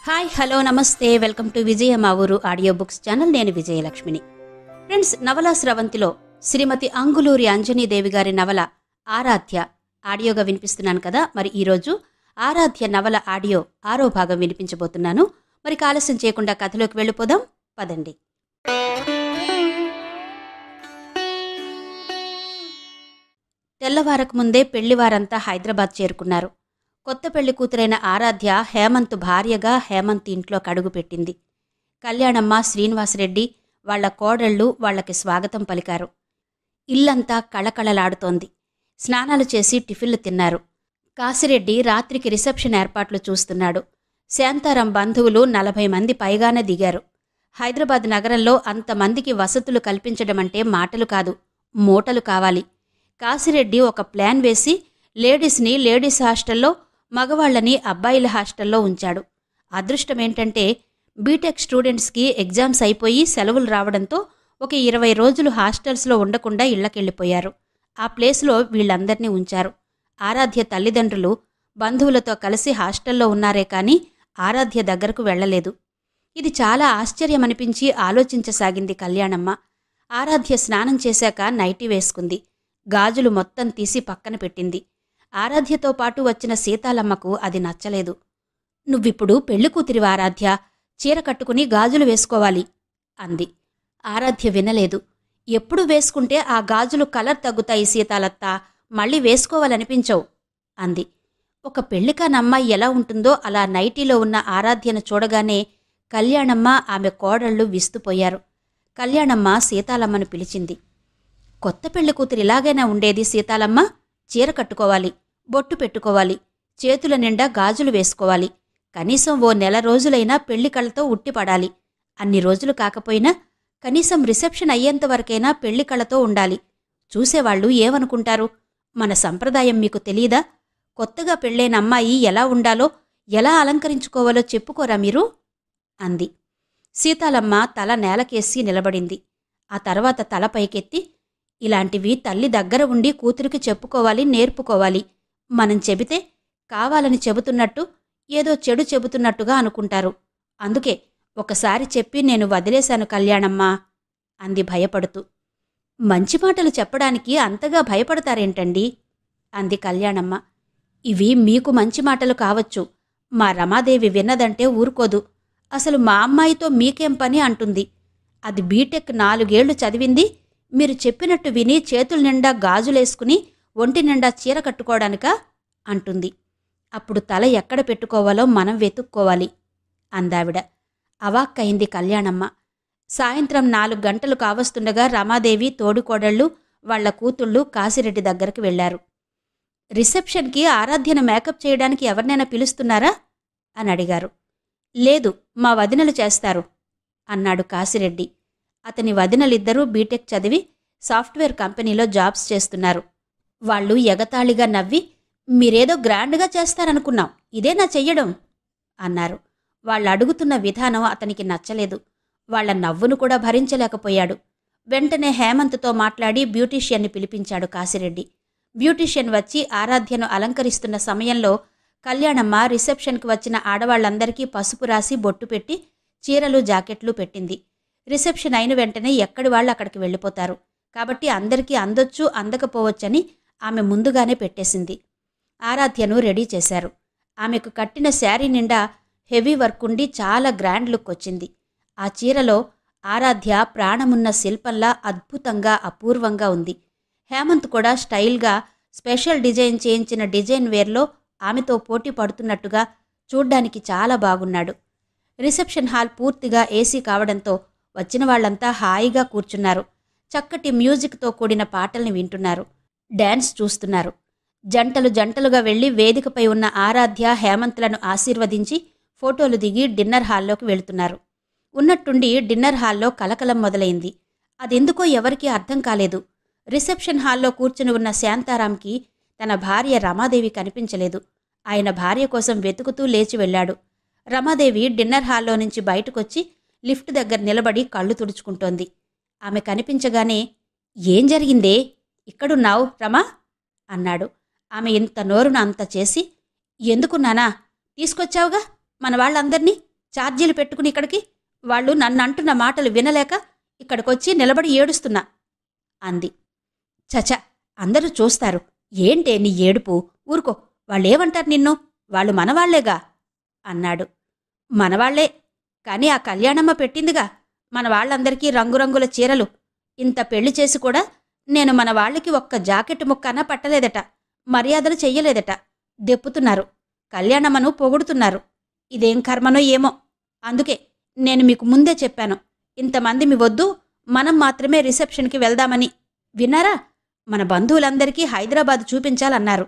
Hi hello నమస్తే welcome to విజయ మా ఊరు ఆడియో బుక్స్ ఛానల్. నేను విజయలక్ష్మిని. ఫ్రెండ్స్, నవలా స్రవంతిలో శ్రీమతి అంగులూరి అంజనీదేవి గారి నవల ఆరాధ్య ఆడియోగా వినిపిస్తున్నాను కదా. మరి ఈరోజు ఆరాధ్య నవల ఆడియో 6వ భాగం వినిపించబోతున్నాను. మరి ఆలస్యం చేయకుండా కథలోకి వెళ్ళిపోదాం పదండి. తెల్లవారకు ముందే పెళ్లివారంతా హైదరాబాద్ చేరుకున్నారు. కొత్త పెళ్లి కూతురైన ఆరాధ్య హేమంత్ భార్యగా హేమంత్ ఇంట్లో కడుగుపెట్టింది. కళ్యాణమ్మ, శ్రీనివాసరెడ్డి వాళ్ల కోడళ్లు వాళ్లకి స్వాగతం పలికారు. ఇల్లంతా కళకళలాడుతోంది. స్నానాలు చేసి టిఫిన్లు తిన్నారు. కాశిరెడ్డి రాత్రికి రిసెప్షన్ ఏర్పాట్లు చూస్తున్నాడు. శాంతారాం బంధువులు 40 మంది పైగానే దిగారు. హైదరాబాద్ నగరంలో అంతమందికి వసతులు కల్పించడమంటే మాటలు కాదు, మూటలు కావాలి. కాశిరెడ్డి ఒక ప్లాన్ వేసి లేడీస్ని లేడీస్ హాస్టల్లో, మగవాళ్లని అబ్బాయిల హాస్టల్లో ఉంచాడు. అదృష్టమేంటంటే బీటెక్ స్టూడెంట్స్కి ఎగ్జామ్స్ అయిపోయి సెలవులు రావడంతో ఒక 20 రోజులు హాస్టల్స్లో ఉండకుండా ఇళ్లకెళ్ళిపోయారు. ఆ ప్లేస్లో వీళ్లందర్నీ ఉంచారు. ఆరాధ్య తల్లిదండ్రులు బంధువులతో కలిసి హాస్టల్లో ఉన్నారే కానీ ఆరాధ్య దగ్గరకు వెళ్లలేదు. ఇది చాలా ఆశ్చర్యమనిపించి ఆలోచించసాగింది కళ్యాణమ్మ. ఆరాధ్య స్నానం చేశాక నైటీ వేసుకుంది. గాజులు మొత్తం తీసి పక్కన పెట్టింది. ఆరాధ్యతో పాటు వచ్చిన సీతాలమ్మకు అది నచ్చలేదు. నువ్విప్పుడు పెళ్లికూతురివి ఆరాధ్య, చీర కట్టుకుని గాజులు వేసుకోవాలి అంది. ఆరాధ్య వినలేదు. ఎప్పుడు వేసుకుంటే ఆ గాజులు కలర్ తగ్గుతాయి సీతాలత్త, మళ్ళీ వేసుకోవాలనిపించవు అంది. ఒక పెళ్లికానమ్మాయి ఎలా ఉంటుందో అలా నైటీలో ఉన్న ఆరాధ్యను చూడగానే కళ్యాణమ్మ, ఆమె కోడళ్లు విస్తుపోయారు. కళ్యాణమ్మ సీతాలమ్మను పిలిచింది. కొత్త పెళ్లికూతురు ఇలాగైనా ఉండేది సీతాలమ్మ? చీర కట్టుకోవాలి, బొట్టు పెట్టుకోవాలి, చేతుల నిండా గాజులు వేసుకోవాలి, కనీసం ఓ నెల రోజులైనా పెళ్లి కళతో ఉట్టిపడాలి. అన్ని రోజులు కాకపోయినా కనీసం రిసెప్షన్ అయ్యేంతవరకైనా పెళ్లి కళతో ఉండాలి. చూసేవాళ్లు ఏమనుకుంటారు? మన సంప్రదాయం మీకు తెలీదా? కొత్తగా పెళ్లైన అమ్మాయి ఎలా ఉండాలో, ఎలా అలంకరించుకోవాలో చెప్పుకోరా మీరు అంది. సీతాలమ్మ తల నేలకేసి నిలబడింది. ఆ తర్వాత తల పైకెత్తి, ఇలాంటివి తల్లి దగ్గర ఉండి కూతురికి చెప్పుకోవాలి, నేర్పుకోవాలి. మనం చెబితే కావాలని చెబుతున్నట్టు, ఏదో చెడు చెబుతున్నట్టుగా అనుకుంటారు. అందుకే ఒకసారి చెప్పి నేను వదిలేశాను కళ్యాణమ్మా అంది భయపడుతూ. మంచి మాటలు చెప్పడానికి అంతగా భయపడతారేంటండి అంది కళ్యాణమ్మ. ఇవి మీకు మంచి మాటలు కావచ్చు, మా రమాదేవి విన్నదంటే ఊరుకోదు. అసలు మా అమ్మాయితో మీకేం పని అంటుంది. అది బీటెక్ 4 ఏళ్లు చదివింది. మీరు చెప్పినట్టు విని చేతుల నిండా గాజులేసుకుని ఒంటి నిండా చీర కట్టుకోవడానికా అంటుంది. అప్పుడు తల ఎక్కడ పెట్టుకోవాలో మనం వెతుక్కోవాలి అందావిడ. అవాక్కయింది కళ్యాణమ్మ. సాయంత్రం 4 గంటలు కావస్తుండగా రమాదేవి, తోడికోడళ్ళు, వాళ్ల కూతుళ్ళు కాశిరెడ్డి దగ్గరికి వెళ్లారు. రిసెప్షన్కి ఆరాధ్యను మేకప్ చేయడానికి ఎవరినైనా పిలుస్తున్నారా అని అడిగారు. లేదు, మా వదినలు చేస్తారు అన్నాడు కాశిరెడ్డి. అతని వదినలిద్దరూ బీటెక్ చదివి సాఫ్ట్వేర్ కంపెనీలో జాబ్స్ చేస్తున్నారు. వాళ్ళు ఎగతాళిగా నవ్వి, మీరేదో గ్రాండ్గా చేస్తారనుకున్నాం, ఇదేనా చెయ్యడం అన్నారు. వాళ్ళడుగుతున్న విధానం అతనికి నచ్చలేదు. వాళ్ల నవ్వును కూడా భరించలేకపోయాడు. వెంటనే హేమంత్తో మాట్లాడి బ్యూటీషియన్ని పిలిపించాడు కాశిరెడ్డి. బ్యూటీషియన్ వచ్చి ఆరాధ్యను అలంకరిస్తున్న సమయంలో కళ్యాణమ్మ రిసెప్షన్కి వచ్చిన ఆడవాళ్లందరికీ పసుపు రాసి బొట్టు పెట్టి చీరలు, జాకెట్లు పెట్టింది. రిసెప్షన్ అయిన వెంటనే ఎక్కడి వాళ్ళు అక్కడికి వెళ్ళిపోతారు కాబట్టి అందరికీ అందొచ్చు, అందకపోవచ్చని ఆమె ముందుగానే పెట్టేసింది. ఆరాధ్యను రెడీ చేశారు. ఆమెకు కట్టిన శారీ నిండా హెవీ వర్క్ ఉండి చాలా గ్రాండ్ లుక్ వచ్చింది. ఆ చీరలో ఆరాధ్య ప్రాణమున్న శిల్పంలా అద్భుతంగా, అపూర్వంగా ఉంది. హేమంత్ కూడా స్టైల్గా స్పెషల్ డిజైన్ చేయించిన డిజైన్ వేర్లో ఆమెతో పోటీ పడుతున్నట్టుగా చూడ్డానికి చాలా బాగున్నాడు. రిసెప్షన్ హాల్ పూర్తిగా ఏసీ కావడంతో వచ్చిన వాళ్లంతా హాయిగా కూర్చున్నారు. చక్కటి మ్యూజిక్తో కూడిన పాటల్ని వింటున్నారు, డాన్స్ చూస్తున్నారు. జంటలు జంటలుగా వెళ్లి వేదికపై ఉన్న ఆరాధ్య, హేమంత్లను ఆశీర్వదించి ఫోటోలు దిగి డిన్నర్ హాల్లోకి వెళుతున్నారు. ఉన్నట్టుండి డిన్నర్ హాల్లో కలకలం మొదలైంది. అదెందుకో ఎవరికీ అర్థం కాలేదు. రిసెప్షన్ హాల్లో కూర్చుని ఉన్న శాంతారాంకి తన భార్య రమాదేవి కనిపించలేదు. ఆయన భార్య కోసం వెతుకుతూ లేచి వెళ్లాడు. రమాదేవి డిన్నర్ హాల్లో నుంచి బయటకొచ్చి లిఫ్ట్ దగ్గర నిలబడి కళ్ళు తుడుచుకుంటోంది. ఆమె కనిపించగానే, ఏం జరిగిందే, ఇక్కడున్నావు రమా అన్నాడు. ఆమె ఇంత నోరున అంత చేసి, ఎందుకున్నానా, తీసుకొచ్చావుగా మన వాళ్ళందర్నీ, ఛార్జీలు పెట్టుకుని ఇక్కడికి? వాళ్ళు నన్నంటున్న మాటలు వినలేక ఇక్కడికొచ్చి నిలబడి ఏడుస్తున్నా అంది. చచ, అందరూ చూస్తారు. ఏంటే నీ ఏడుపు? ఊరుకో, వాళ్ళేమంటారు నిన్ను? వాళ్ళు మనవాళ్లేగా అన్నాడు. మనవాళ్లే, కాని ఆ కళ్యాణమ్మ పెట్టిందిగా మన వాళ్ళందరికీ రంగురంగుల చీరలు. ఇంత పెళ్లి చేసి కూడా నేను మన వాళ్ళకి ఒక్క జాకెట్ ముక్కనా పట్టలేదట, మర్యాదలు చెయ్యలేదట. దెప్పుతున్నారు, కళ్యాణమ్మను పొగుడుతున్నారు. ఇదేం కర్మనో ఏమో. అందుకే నేను మీకు ముందే చెప్పాను, ఇంతమంది మీ వద్దు, మనం మాత్రమే రిసెప్షన్కి వెళ్దామని. విన్నారా? మన బంధువులందరికీ హైదరాబాద్ చూపించాలన్నారు.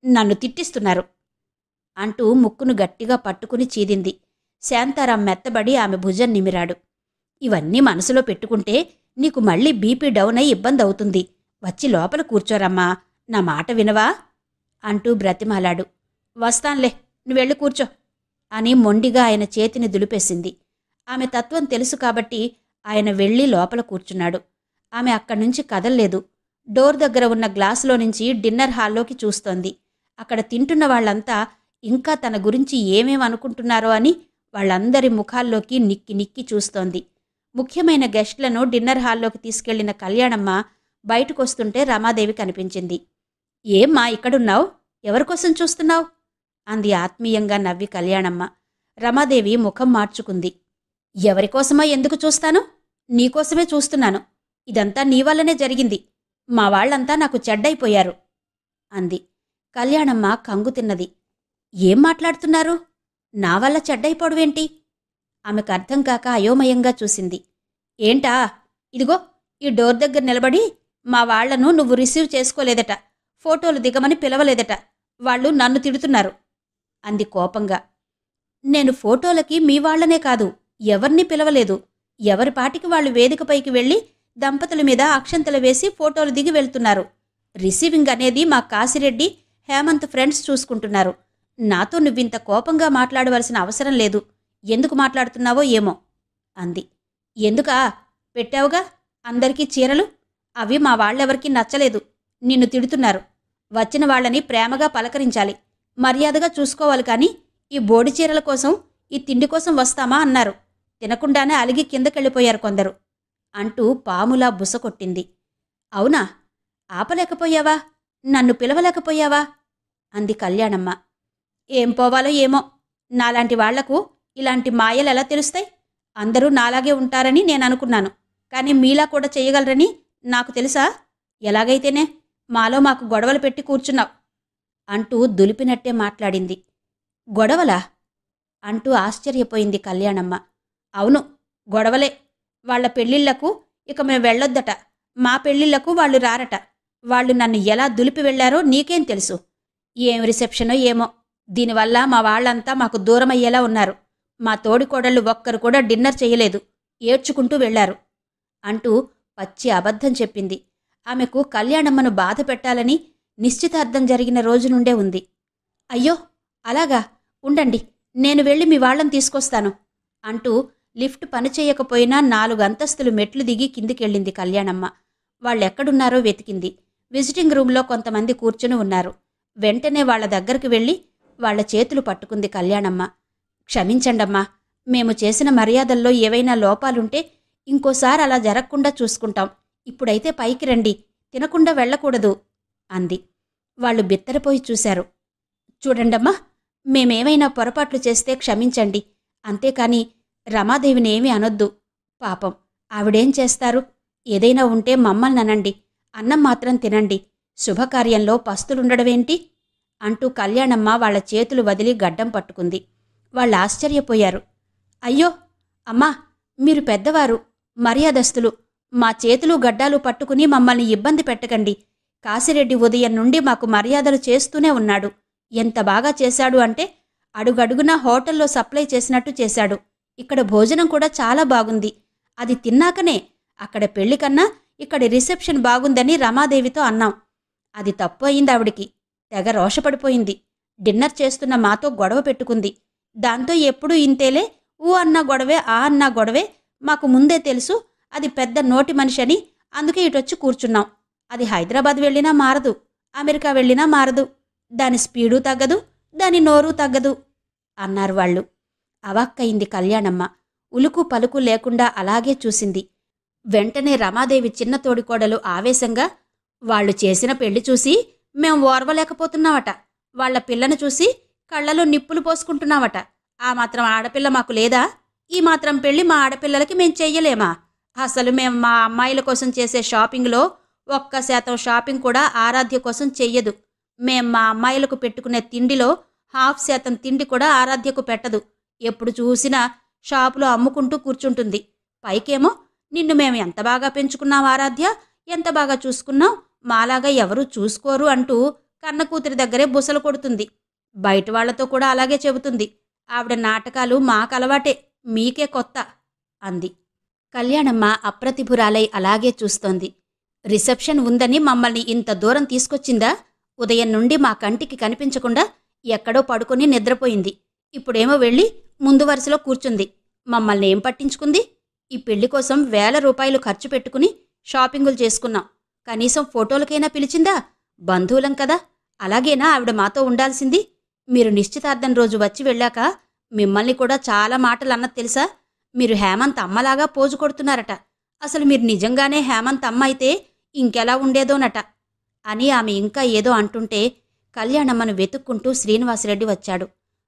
నన్ను తిట్టిస్తున్నారు అంటూ ముక్కును గట్టిగా పట్టుకుని చీదింది. శాంతారాం మెత్తబడి ఆమె భుజం నిమిరాడు. ఇవన్నీ మనసులో పెట్టుకుంటే నీకు మళ్ళీ బీపీ డౌన్ అయి ఇబ్బందవుతుంది. వచ్చి లోపల కూర్చోరమ్మా, నా మాట వినవా అంటూ బ్రతిమాలాడు. వస్తాన్లే, నువ్వెళ్ళి కూర్చో అని మొండిగా ఆయన చేతిని దులిపేసింది. ఆమె తత్వం తెలుసు కాబట్టి ఆయన వెళ్ళి లోపల కూర్చున్నాడు. ఆమె అక్కడ్నుంచి కదల్లేదు. డోర్ దగ్గర ఉన్న గ్లాసులో నుంచి డిన్నర్ హాల్లోకి చూస్తోంది. అక్కడ తింటున్న వాళ్లంతా ఇంకా తన గురించి ఏమేమనుకుంటున్నారో అని వాళ్ళందరి ముఖాల్లోకి నిక్కి నిక్కి చూస్తోంది. ముఖ్యమైన గెస్ట్లను డిన్నర్ హాల్లోకి తీసుకెళ్లిన కళ్యాణమ్మ బయటకొస్తుంటే రమాదేవి కనిపించింది. ఏమ్మా ఇక్కడున్నావు? ఎవరికోసం చూస్తున్నావు? అంది ఆత్మీయంగా నవ్వి కళ్యాణమ్మ. రమాదేవి ముఖం మార్చుకుంది. ఎవరికోసమో ఎందుకు చూస్తాను? నీకోసమే చూస్తున్నాను. ఇదంతా నీవల్లనే జరిగింది. మా వాళ్లంతా నాకు చెడ్డైపోయారు అంది. కళ్యాణమ్మ కంగు తిన్నది. ఏం మాట్లాడుతున్నారు? నా వల్ల చెడ్డైపోవడమేంటి? ఆమెకు అర్థం కాక అయోమయంగా చూసింది. ఏంటా? ఇదిగో ఈ డోర్ దగ్గర నిలబడి మా వాళ్లను నువ్వు రిసీవ్ చేసుకోలేదట, ఫోటోలు దిగమని పిలవలేదట, వాళ్ళు నన్ను తిడుతున్నారు అంది కోపంగా. నేను ఫోటోలకి మీ వాళ్లనే కాదు, ఎవర్నీ పిలవలేదు. ఎవరిపాటికి వాళ్ళు వేదికపైకి వెళ్లి దంపతుల మీద అక్షంతలు వేసి ఫోటోలు దిగి వెళ్తున్నారు. రిసీవింగ్ అనేది మా కాశిరెడ్డి, హేమంత్ ఫ్రెండ్స్ చూసుకుంటున్నారు. నాతో నువ్వింత కోపంగా మాట్లాడవలసిన అవసరం లేదు. ఎందుకు మాట్లాడుతున్నావో ఏమో అంది. ఎందుకా? పెట్టావుగా అందరికీ చీరలు. అవి మా వాళ్ళెవరికీ నచ్చలేదు. నిన్ను తిడుతున్నారు. వచ్చిన వాళ్ళని ప్రేమగా పలకరించాలి, మర్యాదగా చూసుకోవాలి. కాని ఈ బోడి చీరల కోసం, ఈ తిండి కోసం వస్తామా అన్నారు. తినకుండానే అలిగి కిందకెళ్ళిపోయారు కొందరు అంటూ పాములా బుసకొట్టింది. అవునా? ఆపలేకపోయావా? నన్ను పిలవలేకపోయావా? అంది కళ్యాణమ్మ. ఏం పోవాలో ఏమో. నాలాంటి వాళ్లకు ఇలాంటి మాయలెలా తెలుస్తాయి? అందరూ నాలాగే ఉంటారని నేననుకున్నాను. కాని మీలా కూడా చెయ్యగలరని నాకు తెలుసా? ఎలాగైతేనే మాలో మాకు గొడవలు పెట్టి కూర్చున్నావు అంటూ దులిపినట్టే మాట్లాడింది. గొడవలా? అంటూ ఆశ్చర్యపోయింది కళ్యాణమ్మ. అవును, గొడవలే. వాళ్ల పెళ్ళిళ్లకు ఇక మేము వెళ్ళొద్దట, మా పెళ్ళిళ్లకు వాళ్ళు రారట. వాళ్ళు నన్ను ఎలా దులిపి వెళ్లారో నీకేం తెలుసు? ఏం రిసెప్షనో ఏమో. దీనివల్ల మా వాళ్లంతా మాకు దూరమయ్యేలా ఉన్నారు. మా తోడికోడళ్ళు ఒక్కరు కూడా డిన్నర్ చెయ్యలేదు, ఏడ్చుకుంటూ వెళ్లారు అంటూ పచ్చి అబద్ధం చెప్పింది. ఆమెకు కళ్యాణమ్మను బాధ పెట్టాలని నిశ్చితార్థం జరిగిన రోజు నుండే ఉంది. అయ్యో అలాగా, ఉండండి, నేను వెళ్ళి మీ వాళ్ళని తీసుకొస్తాను అంటూ లిఫ్ట్ పనిచేయకపోయినా 4 అంతస్తులు మెట్లు దిగి కిందికెళ్ళింది కళ్యాణమ్మ. వాళ్ళెక్కడున్నారో వెతికింది. విజిటింగ్ రూంలో కొంతమంది కూర్చుని ఉన్నారు. వెంటనే వాళ్ల దగ్గరికి వెళ్ళి వాళ్ల చేతులు పట్టుకుంది కళ్యాణమ్మ. క్షమించండమ్మా, మేము చేసిన మర్యాదల్లో ఏవైనా లోపాలుంటే ఇంకోసారి అలా జరగకుండా చూసుకుంటాం. ఇప్పుడైతే పైకి రండి, తినకుండా వెళ్లకూడదు అంది. వాళ్ళు బిత్తరపోయి చూశారు. చూడండమ్మా, మేమేమైనా పొరపాట్లు చేస్తే క్షమించండి, అంతేకాని రమాదేవిని ఏమీ అనొద్దు. పాపం, ఆవిడేం చేస్తారు? ఏదైనా ఉంటే మమ్మల్ని అనండి, అన్నం మాత్రం తినండి. శుభకార్యంలో పస్తులుండడమేంటి అంటూ కళ్యాణమ్మ వాళ్ల చేతులు వదిలి గడ్డం పట్టుకుంది. వాళ్ళు ఆశ్చర్యపోయారు. అయ్యో అమ్మా, మీరు పెద్దవారు, మర్యాదస్తులు. మా చేతులు గడ్డాలు పట్టుకుని మమ్మల్ని ఇబ్బంది పెట్టకండి. కాశిరెడ్డి ఉదయం నుండి మాకు మర్యాదలు చేస్తూనే ఉన్నాడు. ఎంత బాగా చేశాడు అంటే అడుగడుగునా హోటల్లో సప్లై చేసినట్టు చేశాడు. ఇక్కడ భోజనం కూడా చాలా బాగుంది. అది తిన్నాకనే అక్కడ పెళ్లి కన్నా ఇక్కడి రిసెప్షన్ బాగుందని రమాదేవితో అన్నాం. అది తప్పు అయింది ఆవిడికి. తెగ రోషపడిపోయింది. డిన్నర్ చేస్తున్న మాతో గొడవ పెట్టుకుంది. దాంతో ఎప్పుడూ ఇంతేలే, ఊ అన్నా గొడవే, ఆ అన్నా గొడవే. మాకు ముందే తెలుసు అది పెద్ద నోటి మనిషి అని. అందుకే ఇటొచ్చి కూర్చున్నాం. అది హైదరాబాద్ వెళ్ళినా మారదు, అమెరికా వెళ్ళినా మారదు. దాని స్పీడు తగ్గదు, దాని నోరు తగ్గదు అన్నారు వాళ్ళు. అవాక్కయింది కళ్యాణమ్మ. ఉలుకు పలుకు లేకుండా అలాగే చూసింది. వెంటనే రమాదేవి చిన్న తోడికోడలు ఆవేశంగా, వాళ్ళు చేసిన పెళ్లి చూసి మేం ఓర్వలేకపోతున్నావట. వాళ్ల పిల్లను చూసి కళ్లలో నిప్పులు పోసుకుంటున్నావట. ఆ మాత్రం ఆడపిల్ల మాకు లేదా? ఈ మాత్రం పెళ్లి మా ఆడపిల్లలకి మేం చెయ్యలేమా? అసలు మేం మా అమ్మాయిల కోసం చేసే షాపింగ్లో 1% షాపింగ్ కూడా ఆరాధ్య కోసం చెయ్యదు. మేం మా అమ్మాయిలకు పెట్టుకునే తిండిలో 0.5% తిండి కూడా ఆరాధ్యకు పెట్టదు. ఎప్పుడు చూసినా షాపులో అమ్ముకుంటూ కూర్చుంటుంది. పైకేమో నిన్ను మేము ఎంత బాగా పెంచుకున్నాం ఆరాధ్య, ఎంత బాగా చూసుకున్నాం, మాలాగా ఎవరూ చూసుకోరు అంటూ కన్న కూతురి దగ్గరే బుసలు కొడుతుంది. బయట వాళ్లతో కూడా అలాగే చెబుతుంది. ఆవిడ నాటకాలు మాకలవాటే, మీకే కొత్త అంది. కళ్యాణమ్మ అప్రతిభురాలై అలాగే చూస్తోంది. రిసెప్షన్ ఉందని మమ్మల్ని ఇంత దూరం తీసుకొచ్చిందా? ఉదయం నుండి మా కంటికి కనిపించకుండా ఎక్కడో పడుకుని నిద్రపోయింది. ఇప్పుడేమో వెళ్ళి ముందు వరుసలో కూర్చుంది. మమ్మల్ని ఏం పట్టించుకుంది? ఈ పెళ్లి కోసం 1000 రూపాయలు ఖర్చు పెట్టుకుని షాపింగులు చేసుకున్నాం. కనీసం ఫోటోలకైనా పిలిచిందా? బంధువులం కదా, అలాగేనా ఆవిడ మాతో ఉండాల్సింది? మీరు నిశ్చితార్థం రోజు వచ్చి వెళ్ళాక మిమ్మల్ని కూడా చాలా మాటలన్నది తెలుసా? మీరు హేమంత్ అమ్మలాగా పోజు కొడుతున్నారట. అసలు మీరు నిజంగానే హేమంత్ అమ్మ అయితే ఇంకెలా ఉండేదోనట అని ఆమె ఇంకా ఏదో అంటుంటే కళ్యాణమ్మను వెతుక్కుంటూ శ్రీనివాసరెడ్డి వచ్చాడు.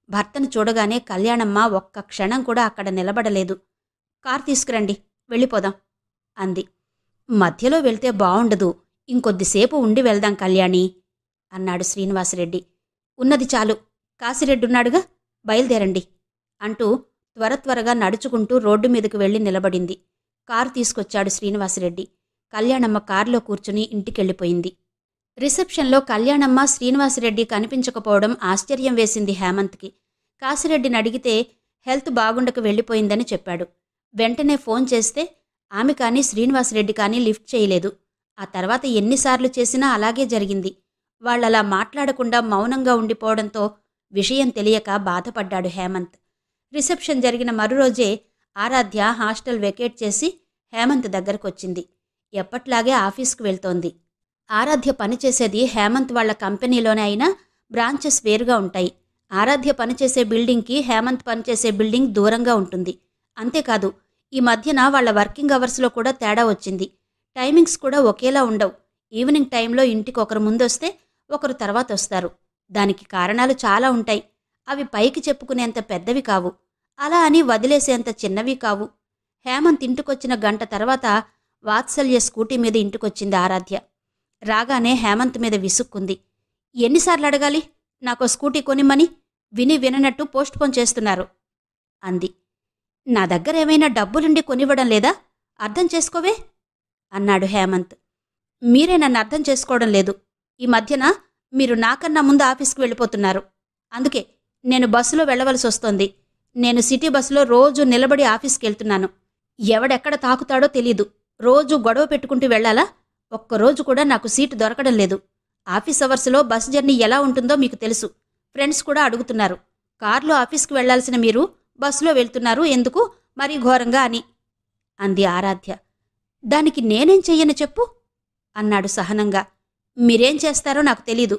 భర్తను చూడగానే కళ్యాణమ్మ ఒక్క క్షణం కూడా అక్కడ నిలబడలేదు. కారు తీసుకురండి, వెళ్ళిపోదాం అంది. మధ్యలో వెళ్తే బావుండదు, ఇంకొద్దిసేపు ఉండి వెళ్దాం కళ్యాణి అన్నాడు శ్రీనివాసరెడ్డి. ఉన్నది చాలు, కాశిరెడ్డున్నాడుగా, బయలుదేరండి అంటూ త్వరగా నడుచుకుంటూ రోడ్డు మీదకు వెళ్లి నిలబడింది. కారు తీసుకొచ్చాడు శ్రీనివాసరెడ్డి. కళ్యాణమ్మ కారులో కూర్చుని ఇంటికెళ్ళిపోయింది. రిసెప్షన్లో కళ్యాణమ్మ శ్రీనివాసరెడ్డి కనిపించకపోవడం ఆశ్చర్యం వేసింది హేమంత్కి. కాశిరెడ్డిని అడిగితే హెల్త్ బాగుండక వెళ్ళిపోయిందని చెప్పాడు. వెంటనే ఫోన్ చేస్తే ఆమె కానీ శ్రీనివాసరెడ్డి కానీ లిఫ్ట్ చేయలేదు. ఆ తర్వాత ఎన్నిసార్లు చేసినా అలాగే జరిగింది. వాళ్ళలా మాట్లాడకుండా మౌనంగా ఉండిపోవడంతో విషయం తెలియక బాధపడ్డాడు హేమంత్. రిసెప్షన్ జరిగిన మరురోజే ఆరాధ్య హాస్టల్ వెకేట్ చేసి హేమంత్ దగ్గరకొచ్చింది. ఎప్పట్లాగే ఆఫీస్కు వెళ్తోంది. ఆరాధ్య పనిచేసేది హేమంత్ వాళ్ల కంపెనీలోనే అయినా బ్రాంచెస్ వేరుగా ఉంటాయి. ఆరాధ్య పనిచేసే బిల్డింగ్కి హేమంత్ పనిచేసే బిల్డింగ్ దూరంగా ఉంటుంది. అంతేకాదు, ఈ మధ్యన వాళ్ల వర్కింగ్ అవర్స్లో కూడా తేడా వచ్చింది. టైమింగ్స్ కూడా ఒకేలా ఉండవు. ఈవినింగ్ టైంలో ఇంటికి ఒకరు ముందొస్తే ఒకరు తర్వాత వస్తారు. దానికి కారణాలు చాలా ఉంటాయి. అవి పైకి చెప్పుకునేంత పెద్దవి కావు, అలా అని వదిలేసేంత చిన్నవి కావు. హేమంత్ ఇంటికొచ్చిన గంట తర్వాత వాత్సల్య స్కూటీ మీద ఇంటికొచ్చింది ఆరాధ్య. రాగానే హేమంత్ మీద విసుక్కుంది. ఎన్నిసార్లు అడగాలి నాకో స్కూటీ కొనిమ్మని? విని విననట్టు పోస్ట్ పోన్ చేస్తున్నారు అంది. నా దగ్గర ఏమైనా డబ్బులుండి కొనివ్వడం లేదా? అర్థం చేసుకోవే అన్నాడు హేమంత్. మీరే నన్ను అర్థం చేసుకోవడం లేదు. ఈ మధ్యన మీరు నాకన్నా ముందు ఆఫీస్కి వెళ్ళిపోతున్నారు. అందుకే నేను బస్సులో వెళ్లవలసి వస్తోంది. నేను సిటీ బస్సులో రోజు నిలబడి ఆఫీస్కి వెళ్తున్నాను. ఎవడెక్కడ తాకుతాడో తెలీదు. రోజు గొడవ పెట్టుకుంటూ వెళ్లాలా? ఒక్కరోజు కూడా నాకు సీటు దొరకడం లేదు. ఆఫీస్ అవర్స్లో బస్ జర్నీ ఎలా ఉంటుందో మీకు తెలుసు. ఫ్రెండ్స్ కూడా అడుగుతున్నారు. కారులో ఆఫీస్కి వెళ్లాల్సిన మీరు బస్సులో వెళ్తున్నారు ఎందుకు మరీ ఘోరంగా అని అంది ఆరాధ్య. దానికి నేనేం చెయ్యను చెప్పు అన్నాడు సహనంగా. మీరేం చేస్తారో నాకు తెలీదు.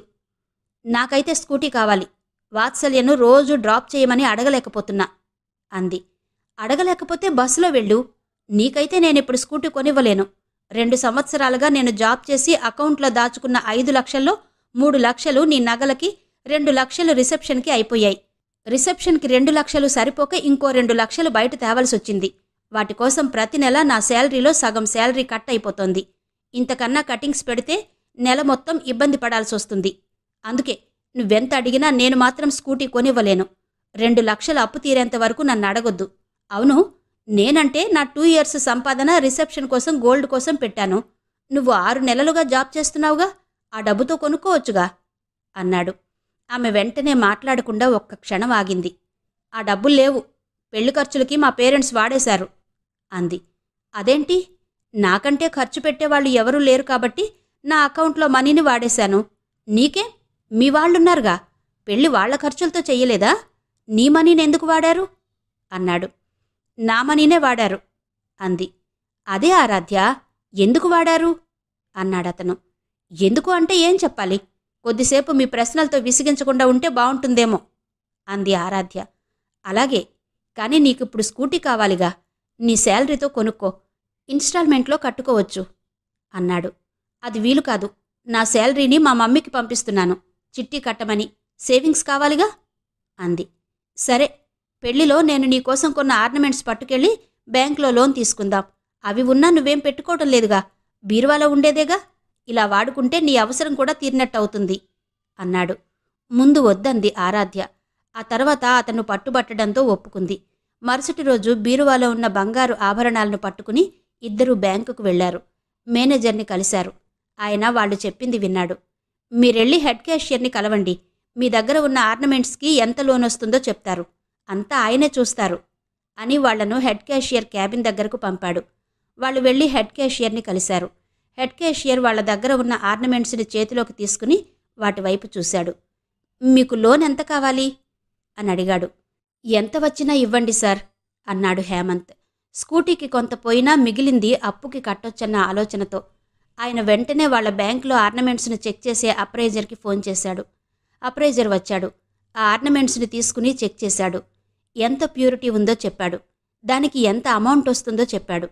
నాకైతే స్కూటీ కావాలి. వాత్సల్యను రోజు డ్రాప్ చేయమని అడగలేకపోతున్నా అంది. అడగలేకపోతే బస్సులో వెళ్ళు. నీకైతే నేనిప్పుడు స్కూటీ కొనివ్వలేను. 2 సంవత్సరాలుగా నేను జాబ్ చేసి అకౌంట్లో దాచుకున్న 5 లక్షల్లో 3 లక్షలు నీ నగలకి, 2 లక్షలు రిసెప్షన్కి అయిపోయాయి. రిసెప్షన్కి 2 లక్షలు సరిపోక ఇంకో 2 లక్షలు బయట తేవలసొచ్చింది. వాటి కోసం ప్రతి నెల నా శాలరీలో సగం శాలరీ కట్ అయిపోతోంది. ఇంతకన్నా కటింగ్స్ పెడితే నెల మొత్తం ఇబ్బంది పడాల్సొస్తుంది. అందుకే నువ్వెంత అడిగినా నేను మాత్రం స్కూటీ కొనివ్వలేను. 2 లక్షల అప్పు తీరేంత వరకు నన్ను అడగొద్దు. అవును, నేనంటే నా 2 ఇయర్స్ సంపాదన రిసెప్షన్ కోసం గోల్డ్ కోసం పెట్టాను. నువ్వు 6 నెలలుగా జాబ్ చేస్తున్నావుగా, ఆ డబ్బుతో కొనుక్కోవచ్చుగా అన్నాడు. ఆమె వెంటనే మాట్లాడకుండా ఒక్క క్షణం ఆగింది. ఆ డబ్బులు లేవు. పెళ్లి ఖర్చులకి మా పేరెంట్స్ వాడేశారు అంది. అదేంటి? నాకంటే ఖర్చు పెట్టేవాళ్లు ఎవరూ లేరు కాబట్టి నా అకౌంట్లో మనీని వాడేశాను. నీకే? మీ వాళ్ళున్నారుగా. పెళ్లి వాళ్ల ఖర్చులతో చెయ్యలేదా? నీ మనీని ఎందుకు వాడారు అన్నాడు. నా మనీనే వాడారు అంది. అదే ఆరాధ్య, ఎందుకు వాడారు అన్నాడతను. ఎందుకు అంటే ఏం చెప్పాలి? కొద్దిసేపు మీ ప్రశ్నలతో విసిగించకుండా ఉంటే బావుంటుందేమో అంది ఆరాధ్య. అలాగే, కానీ నీకిప్పుడు స్కూటీ కావాలిగా, నీ శాలరీతో కొనుక్కో, ఇన్స్టాల్మెంట్లో కట్టుకోవచ్చు అన్నాడు. అది వీలు కాదు, నా శాలరీని మా మమ్మీకి పంపిస్తున్నాను, చిట్టి కట్టమని, సేవింగ్స్ కావాలిగా అంది. సరే, పెళ్లిలో నేను నీకోసం కొన్న ఆర్నమెంట్స్ పట్టుకెళ్ళి బ్యాంకులో లోన్ తీసుకుందాం, అవి ఉన్నా నువ్వేం పెట్టుకోవటం లేదుగా, బీరువాలో ఉండేదేగా, ఇలా వాడుకుంటే నీ అవసరం కూడా తీరినట్టవుతుంది అన్నాడు. ముందు వద్దంది ఆరాధ్య. ఆ తర్వాత అతను పట్టుబట్టడంతో ఒప్పుకుంది. మరుసటి రోజు బీరువాలో ఉన్న బంగారు ఆభరణాలను పట్టుకుని ఇద్దరూ బ్యాంకుకు వెళ్లారు. మేనేజర్ని కలిశారు. ఆయన వాళ్ళు చెప్పింది విన్నాడు. మీరెళ్ళి హెడ్ క్యాషియర్ని కలవండి, మీ దగ్గర ఉన్న ఆర్నమెంట్స్కి ఎంత లోన్ వస్తుందో చెప్తారు, అంతా ఆయనే చూస్తారు అని వాళ్లను హెడ్ క్యాషియర్ క్యాబిన్ దగ్గరకు పంపాడు. వాళ్ళు వెళ్ళి హెడ్ క్యాషియర్ని కలిశారు. హెడ్ క్యాషియర్ వాళ్ల దగ్గర ఉన్న ఆర్నమెంట్స్ని చేతిలోకి తీసుకుని వాటి వైపు చూశాడు. మీకు లోన్ ఎంత కావాలి అని అడిగాడు. ఎంత వచ్చినా ఇవ్వండి సార్ అన్నాడు హేమంత్. స్కూటీకి కొంత పోయినా మిగిలింది అప్పుకి కట్టొచ్చన్న ఆలోచనతో. ఆయన వెంటనే వాళ్ల బ్యాంకులో ఆర్నమెంట్స్ని చెక్ చేసే అప్రైజర్కి ఫోన్ చేశాడు. అప్రైజర్ వచ్చాడు. ఆ ఆర్నమెంట్స్ని తీసుకుని చెక్ చేశాడు. ఎంత ప్యూరిటీ ఉందో చెప్పాడు. దానికి ఎంత అమౌంట్ వస్తుందో చెప్పాడు.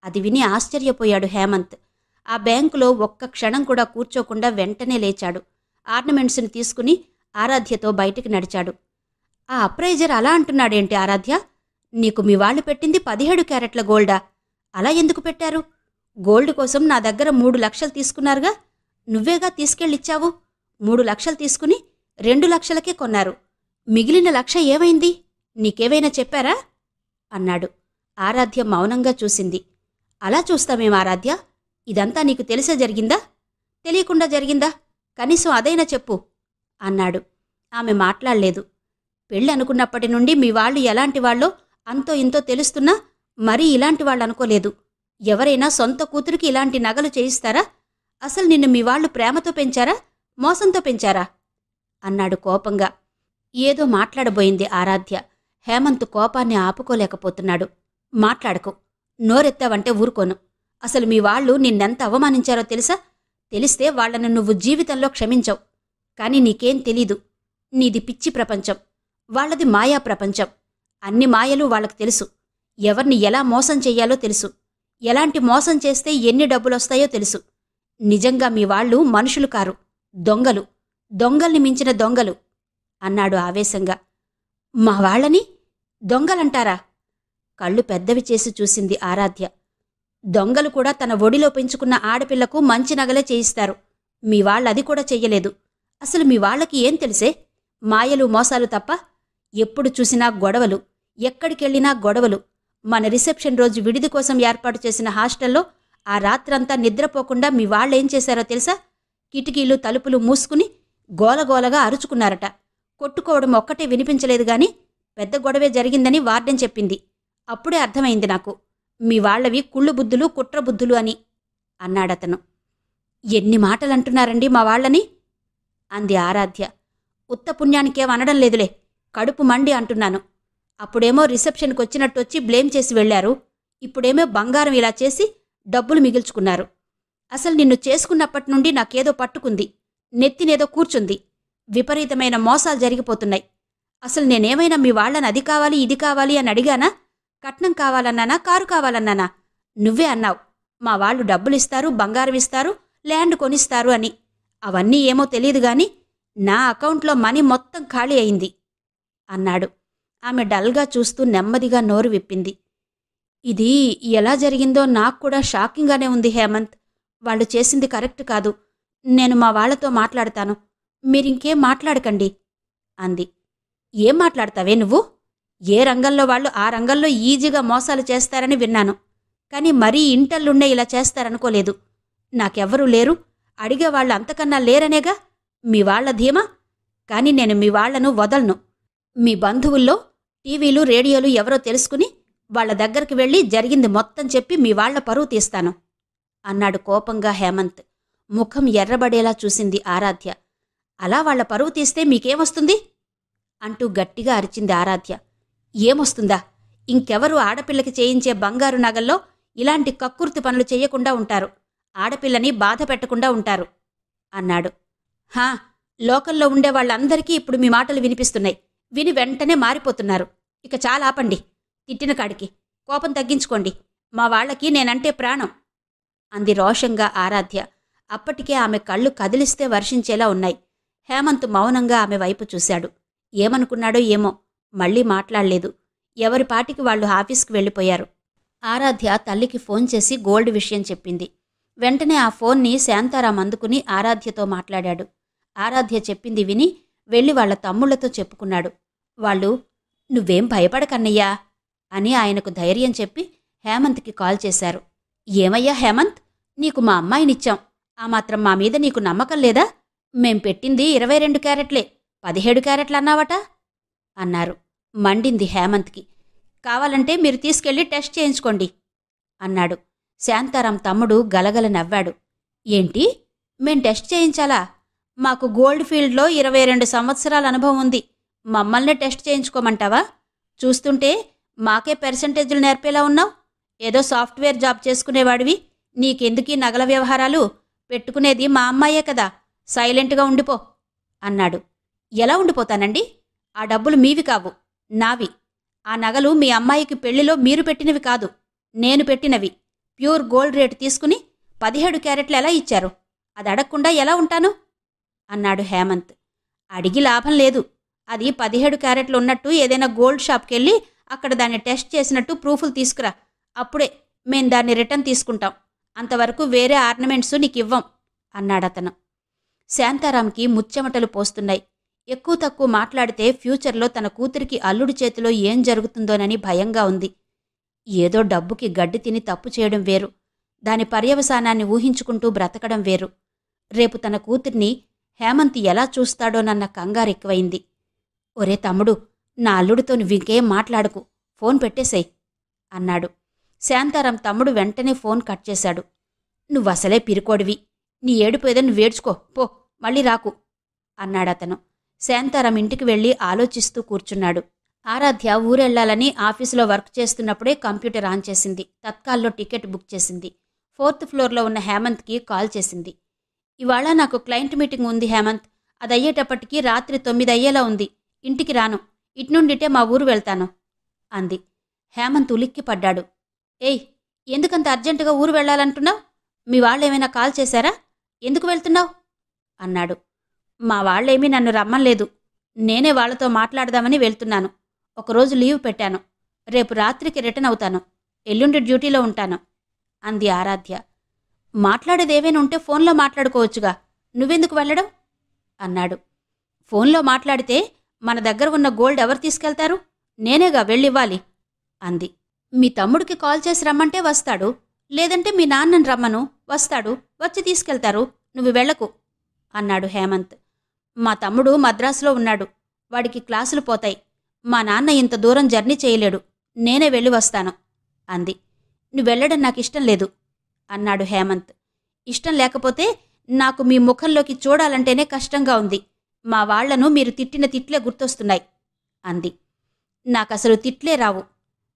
అది విని ఆశ్చర్యపోయాడు హేమంత్. ఆ బ్యాంకులో ఒక్క క్షణం కూడా కూర్చోకుండా వెంటనే లేచాడు. ఆర్నమెంట్స్ని తీసుకుని ఆరాధ్యతో బయటికి నడిచాడు. ఆ అప్రైజర్ అలా అంటున్నాడేంటి ఆరాధ్య? నీకు మీ వాళ్ళు పెట్టింది 17 క్యారెట్ల గోల్డా? అలా ఎందుకు పెట్టారు? గోల్డ్ కోసం నా దగ్గర 3 లక్షలు తీసుకున్నారుగా, నువ్వేగా తీసుకెళ్ళిచ్చావు. 3 లక్షలు తీసుకుని 2 లక్షలకే కొన్నారు. మిగిలిన 1,00,000 ఏమైంది? నీకేవైనా చెప్పారా అన్నాడు. ఆరాధ్య మౌనంగా చూసింది. అలా చూస్తామేం ఆరాధ్య? ఇదంతా నీకు తెలిసే జరిగిందా, తెలియకుండా జరిగిందా? కనీసం అదైనా చెప్పు అన్నాడు. ఆమె మాట్లాడలేదు. పెళ్ళి అనుకున్నప్పటి నుండి మీ వాళ్ళు ఎలాంటి వాళ్ళో అంతో ఇంతో తెలుస్తున్నా మరీ ఇలాంటి వాళ్ళు అనుకోలేదు. ఎవరైనా సొంత కూతురికి ఇలాంటి నగలు చేయిస్తారా? అసలు నిన్ను మీ వాళ్ళు ప్రేమతో పెంచారా, మోసంతో పెంచారా అన్నాడు కోపంగా. ఏదో మాట్లాడబోయింది ఆరాధ్య. హేమంత్ కోపాన్ని ఆపుకోలేకపోతున్నాడు. మాట్లాడకు, నోరెత్తావంటే ఊరుకోను. అసలు మీ వాళ్ళు నిన్నెంత అవమానించారో తెలుసా? తెలిస్తే వాళ్లను నువ్వు జీవితంలో క్షమించవు. కాని నీకేం తెలీదు. నీది పిచ్చి ప్రపంచం, వాళ్లది మాయా ప్రపంచం. అన్ని మాయలు వాళ్లకు తెలుసు. ఎవర్ని ఎలా మోసం చెయ్యాలో తెలుసు. ఎలాంటి మోసం చేస్తే ఎన్ని డబ్బులొస్తాయో తెలుసు. నిజంగా మీ వాళ్ళు మనుషులు కారు, దొంగలు, దొంగల్ని మించిన దొంగలు అన్నాడు ఆవేశంగా. మా వాళ్ళని దొంగలంటారా? కళ్ళు పెద్దవి చేసి చూసింది ఆరాధ్య. దొంగలు కూడా తన ఒడిలో పెంచుకున్న ఆడపిల్లకు మంచి నగలే చేయిస్తారు. మీ వాళ్ళది కూడా చెయ్యలేదు. అసలు మీ వాళ్ళకి ఏం తెలిసే? మాయలు మోసాలు తప్ప. ఎప్పుడు చూసినా గొడవలు, ఎక్కడికెళ్ళినా గొడవలు. మన రిసెప్షన్ రోజు విడిది కోసం ఏర్పాటు చేసిన హాస్టల్లో ఆ రాత్రంతా నిద్రపోకుండా మీ వాళ్ళేం చేశారో తెలుసా? కిటికీలు తలుపులు మూసుకుని గోలగోలగా అరుచుకున్నారట. కొట్టుకోవడం ఒక్కటే వినిపించలేదు గాని పెద్ద గొడవే జరిగిందని వార్డెన్ చెప్పింది. అప్పుడే అర్థమైంది నాకు మీ వాళ్లవి కుళ్ళు బుద్ధులు, కుట్రబుద్ధులు అని అన్నాడతను. ఎన్ని మాటలంటున్నారండి మా వాళ్ళని అంది ఆరాధ్య. ఉత్త పుణ్యానికేం అనడం లేదులే, కడుపు మండి అంటున్నాను. అప్పుడేమో రిసెప్షన్కొచ్చినట్టొచ్చి బ్లేమ్ చేసి వెళ్లారు. ఇప్పుడేమో బంగారం ఇలా చేసి డబ్బులు మిగిల్చుకున్నారు. అసలు నిన్ను చేసుకున్నప్పటి నుండి నాకేదో పట్టుకుంది, నెత్తినేదో కూర్చుంది. విపరీతమైన మోసాలు జరిగిపోతున్నాయి. అసలు నేనేమైనా మీ వాళ్ళని అది కావాలి ఇది కావాలి అని అడిగానా? కట్నం కావాలన్నానా, కారు కావాలన్నానా? నువ్వే అన్నావు మా వాళ్ళు డబ్బులిస్తారు, బంగారం ఇస్తారు, ల్యాండ్ కొనిస్తారు అని. అవన్నీ ఏమో తెలియదు గాని నా అకౌంట్లో మనీ మొత్తం ఖాళీ అయింది అన్నాడు. ఆమె డల్గా చూస్తూ నెమ్మదిగా నోరు విప్పింది. ఇది ఎలా జరిగిందో నాకు కూడా షాకింగ్గానే ఉంది హేమంత్. వాళ్ళు చేసింది కరెక్ట్ కాదు. నేను మా వాళ్లతో మాట్లాడతాను, మీరింకేం మాట్లాడకండి అంది. ఏం మాట్లాడతావే నువ్వు? ఏ రంగంలో వాళ్ళు ఆ రంగంలో ఈజీగా మోసాలు చేస్తారని విన్నాను, కానీ మరీ ఇంటల్లుండే ఇలా చేస్తారనుకోలేదు. నాకెవ్వరూ లేరు, అడిగేవాళ్ళు అంతకన్నా లేరనేగా మీ వాళ్ల ధీమా. కాని నేను మీ వాళ్లను వదలను. మీ బంధువుల్లో టీవీలు రేడియోలు ఎవరో తెలుసుకుని వాళ్ల దగ్గరికి వెళ్ళి జరిగింది మొత్తం చెప్పి మీ వాళ్ల పరువు తీస్తాను అన్నాడు కోపంగా హేమంత్. ముఖం ఎర్రబడేలా చూసింది ఆరాధ్య. అలా వాళ్ల పరువు తీస్తే మీకేమొస్తుంది అంటూ గట్టిగా అరిచింది ఆరాధ్య. ఏమొస్తుందా? ఇంకెవరు ఆడపిల్లకి చేయించే బంగారు నగల్లో ఇలాంటి కక్కుర్తి పనులు చెయ్యకుండా ఉంటారు, ఆడపిల్లని బాధ పెట్టకుండా ఉంటారు అన్నాడు. హా, లోకల్లో ఉండేవాళ్లందరికీ ఇప్పుడు మీ మాటలు వినిపిస్తున్నాయి. విని వెంటనే మారిపోతున్నారు. ఇక చాలా ఆపండి. తిట్టిన కాడికి. కోపం తగ్గించుకోండి. మా వాళ్లకి నేనంటే ప్రాణం అంది రోషంగా ఆరాధ్య. అప్పటికే ఆమె కళ్ళు కదిలిస్తే వర్షించేలా ఉన్నాయి. హేమంత్ మౌనంగా ఆమె వైపు చూశాడు. ఏమనుకున్నాడో ఏమో, మళ్లీ మాట్లాడలేదు. ఎవరి పాటికి వాళ్లు ఆఫీస్కి వెళ్ళిపోయారు. ఆరాధ్య తల్లికి ఫోన్ చేసి గోల్డ్ విషయం చెప్పింది. వెంటనే ఆ ఫోన్ని శాంతారాం అందుకుని ఆరాధ్యతో మాట్లాడాడు. ఆరాధ్య చెప్పింది విని వెళ్లి వాళ్ల తమ్ముళ్లతో చెప్పుకున్నాడు. వాళ్ళు, నువ్వేం భయపడకన్నయ్యా అని ఆయనకు ధైర్యం చెప్పి హేమంత్కి కాల్ చేశారు. ఏమయ్యా హేమంత్, నీకు మా అమ్మాయినిచ్చాం. ఆ మాత్రం మా మీద నీకు నమ్మకం లేదా? మేం పెట్టింది 22 క్యారెట్లే, 17 క్యారెట్లన్నావట అన్నారు. మండింది హేమంత్కి. కావాలంటే మీరు తీసుకెళ్లి టెస్ట్ చేయించుకోండి అన్నాడు. శాంతారాం తమ్ముడు గలగల నవ్వాడు. ఏంటి, మేం టెస్ట్ చేయించాలా? మాకు గోల్డ్ ఫీల్డ్లో 22 సంవత్సరాల అనుభవం ఉంది. మమ్మల్నే టెస్ట్ చేయించుకోమంటావా? చూస్తుంటే మాకే పెర్సెంటేజులు నేర్పేలా ఉన్నావు. ఏదో సాఫ్ట్వేర్ జాబ్ చేసుకునేవాడివి. నీకెందుకీ నగల వ్యవహారాలు? పెట్టుకునేది మా అమ్మాయే కదా, సైలెంట్గా ఉండిపో అన్నాడు. ఎలా ఉండిపోతానండి? ఆ డబ్బులు మీవి కావు, నావి. ఆ నగలు మీ అమ్మాయికి పెళ్లిలో మీరు పెట్టినవి కాదు, నేను పెట్టినవి. ప్యూర్ గోల్డ్ రేటు తీసుకుని 17 క్యారెట్లు ఎలా ఇచ్చారు? అది అడగకుండా ఎలా ఉంటాను అన్నాడు హేమంత్. అడిగి లాభం లేదు. అది 17 క్యారెట్లు ఉన్నట్టు ఏదైనా గోల్డ్ షాప్కెళ్ళి అక్కడ దాన్ని టెస్ట్ చేసినట్టు ప్రూఫ్లు తీసుకురా. అప్పుడే మేం దాన్ని రిటర్న్ తీసుకుంటాం. అంతవరకు వేరే ఆర్నమెంట్సు నీకివ్వం అన్నాడతను. శాంతారాంకి ముచ్చెమటలు పోస్తున్నాయి. ఎక్కువ తక్కువ మాట్లాడితే ఫ్యూచర్లో తన కూతురికి అల్లుడి చేతిలో ఏం జరుగుతుందోనని భయంగా ఉంది. ఏదో డబ్బుకి గడ్డి తిని తప్పు చేయడం వేరు, దాని పర్యవసానాన్ని ఊహించుకుంటూ బ్రతకడం వేరు. రేపు తన కూతుర్ని హేమంత్ ఎలా చూస్తాడోనన్న కంగారెక్కువైంది. ఒరే తమ్ముడు, నా అల్లుడితో నువ్వింకేం మాట్లాడకు, ఫోన్ పెట్టేసేయ్ అన్నాడు. శాంతారాం తమ్ముడు వెంటనే ఫోన్ కట్ చేశాడు. నువ్వసలే పిరికోడివి, నీ ఏడుపు ఏదో నువ్వేడ్చుకో పో, మళ్ళీ రాకు అన్నాడతను. శాంతారాం ఇంటికి వెళ్లి ఆలోచిస్తూ కూర్చున్నాడు. ఆరాధ్య ఊరెళ్లాలని ఆఫీసులో వర్క్ చేస్తున్నప్పుడే కంప్యూటర్ ఆన్ చేసింది. తత్కాల్లో టికెట్ బుక్ చేసింది. 4th ఫ్లోర్లో ఉన్న హేమంత్కి కాల్ చేసింది. ఇవాళ నాకు క్లయింట్ మీటింగ్ ఉంది హేమంత్, అదయ్యేటప్పటికీ రాత్రి 9 అయ్యేలా ఉంది. ఇంటికి రాను, ఇట్నుండిటే మా ఊరు వెళ్తాను అంది. హేమంత్ ఉలిక్కిపడ్డాడు. ఏయ్, ఎందుకంత అర్జెంటుగా ఊరు వెళ్లాలంటున్నావు? మీ వాళ్ళేమైనా కాల్ చేశారా? ఎందుకు వెళ్తున్నావు అన్నాడు. మా వాళ్లేమీ నన్ను రమ్మలేదు, నేనే వాళ్లతో మాట్లాడదామని వెళ్తున్నాను. ఒకరోజు లీవ్ పెట్టాను. రేపు రాత్రికి రిటర్న్ అవుతాను. ఎల్లుండి డ్యూటీలో ఉంటాను అంది ఆరాధ్య. మాట్లాడేదేవైనా ఉంటే ఫోన్లో మాట్లాడుకోవచ్చుగా, నువ్వెందుకు వెళ్ళడం అన్నాడు. ఫోన్లో మాట్లాడితే మన దగ్గర ఉన్న గోల్డ్ ఎవరు తీసుకెళ్తారు? నేనేగా వెళ్ళివ్వాలి అంది. మీ తమ్ముడికి కాల్ చేసి రమ్మంటే వస్తాడు, లేదంటే మీ నాన్నని రమ్మను, వస్తాడు, వచ్చి తీసుకెళ్తారు. నువ్వు వెళ్ళకు అన్నాడు హేమంత్. మా తమ్ముడు మద్రాసులో ఉన్నాడు, వాడికి క్లాసులు పోతాయి. మా నాన్న ఇంత దూరం జర్నీ చేయలేడు, నేనే వెళ్ళి వస్తాను అంది. నువ్వెళ్ళడం నాకిష్టం లేదు అన్నాడు హేమంత్. ఇష్టం లేకపోతే నాకు మీ ముఖంలోకి చూడాలంటేనే కష్టంగా ఉంది. మా వాళ్లను మీరు తిట్టిన తిట్లే గుర్తొస్తున్నాయి అంది. నాకసలు తిట్లే రావు.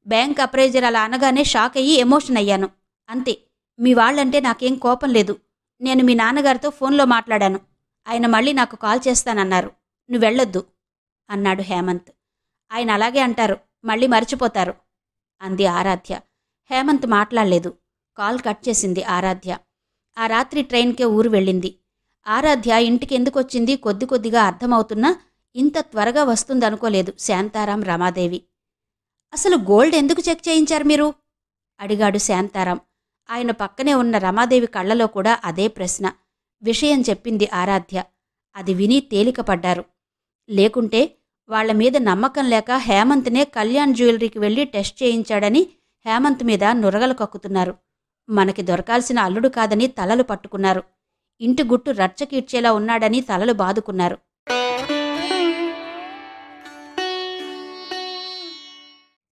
బ్యాంక్ అప్రైజర్ అలా అనగానే షాక్ అయ్యి ఎమోషన్ అయ్యాను, అంతే. మీ వాళ్లంటే నాకేం కోపం లేదు. నేను మీ నాన్నగారితో ఫోన్లో మాట్లాడాను. ఆయన మళ్ళీ నాకు కాల్ చేస్తానన్నారు. నువ్వెళ్ళొద్దు అన్నాడు హేమంత్. ఆయన అలాగే అంటారు, మళ్ళీ మర్చిపోతారు అంది ఆరాధ్య. హేమంత్ మాట్లాడలేదు. కాల్ కట్ చేసింది ఆరాధ్య. ఆ రాత్రి ట్రైన్కే ఊరు వెళ్ళింది. ఆరాధ్య ఇంటికి ఎందుకొచ్చింది కొద్ది కొద్దిగా అర్థమవుతున్నా ఇంత త్వరగా వస్తుందనుకోలేదు శాంతారాం, రమాదేవి. అసలు గోల్డ్ ఎందుకు చెక్ చేయించారు మీరు అడిగాడు శాంతారాం. ఆయన పక్కనే ఉన్న రమాదేవి కళ్లలో కూడా అదే ప్రశ్న. విషయం చెప్పింది ఆరాధ్య. అది విని తేలికపడ్డారు. లేకుంటే వాళ్ల మీద నమ్మకం లేక హేమంత్నే కళ్యాణ్ జ్యువెలరీకి వెళ్లి టెస్ట్ చేయించాడని హేమంత్ మీద నురగలు కక్కుతున్నారు. మనకి దొరకాల్సిన అల్లుడు కాదని తలలు పట్టుకున్నారు. ఇంటి గుట్టు రచ్చకీడ్చేలా ఉన్నాడని తలలు బాదుకున్నారు.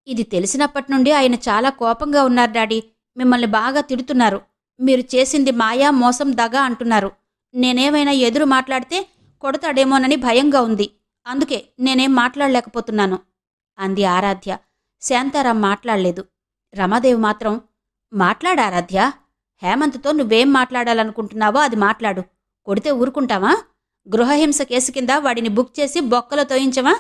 ఇది తెలిసినప్పటినుండి ఆయన చాలా కోపంగా ఉన్నారు డాడీ. మిమ్మల్ని బాగా తిడుతున్నారు. మీరు చేసింది మాయా, మోసం, దగా అంటున్నారు. నేనేమైనా ఎదురు మాట్లాడితే కొడతాడేమోనని భయంగా ఉంది. అందుకే నేనేం మాట్లాడలేకపోతున్నాను అంది ఆరాధ్య. శాంతారాం మాట్లాడలేదు. రమాదేవి మాత్రం, మాట్లాడారాధ్య. హేమంత్తో నువ్వేం మాట్లాడాలనుకుంటున్నావో అది మాట్లాడు. కొడితే ఊరుకుంటావా? గృహహింస కేసు కింద వాడిని బుక్ చేసి బొక్కలో తోయించవా?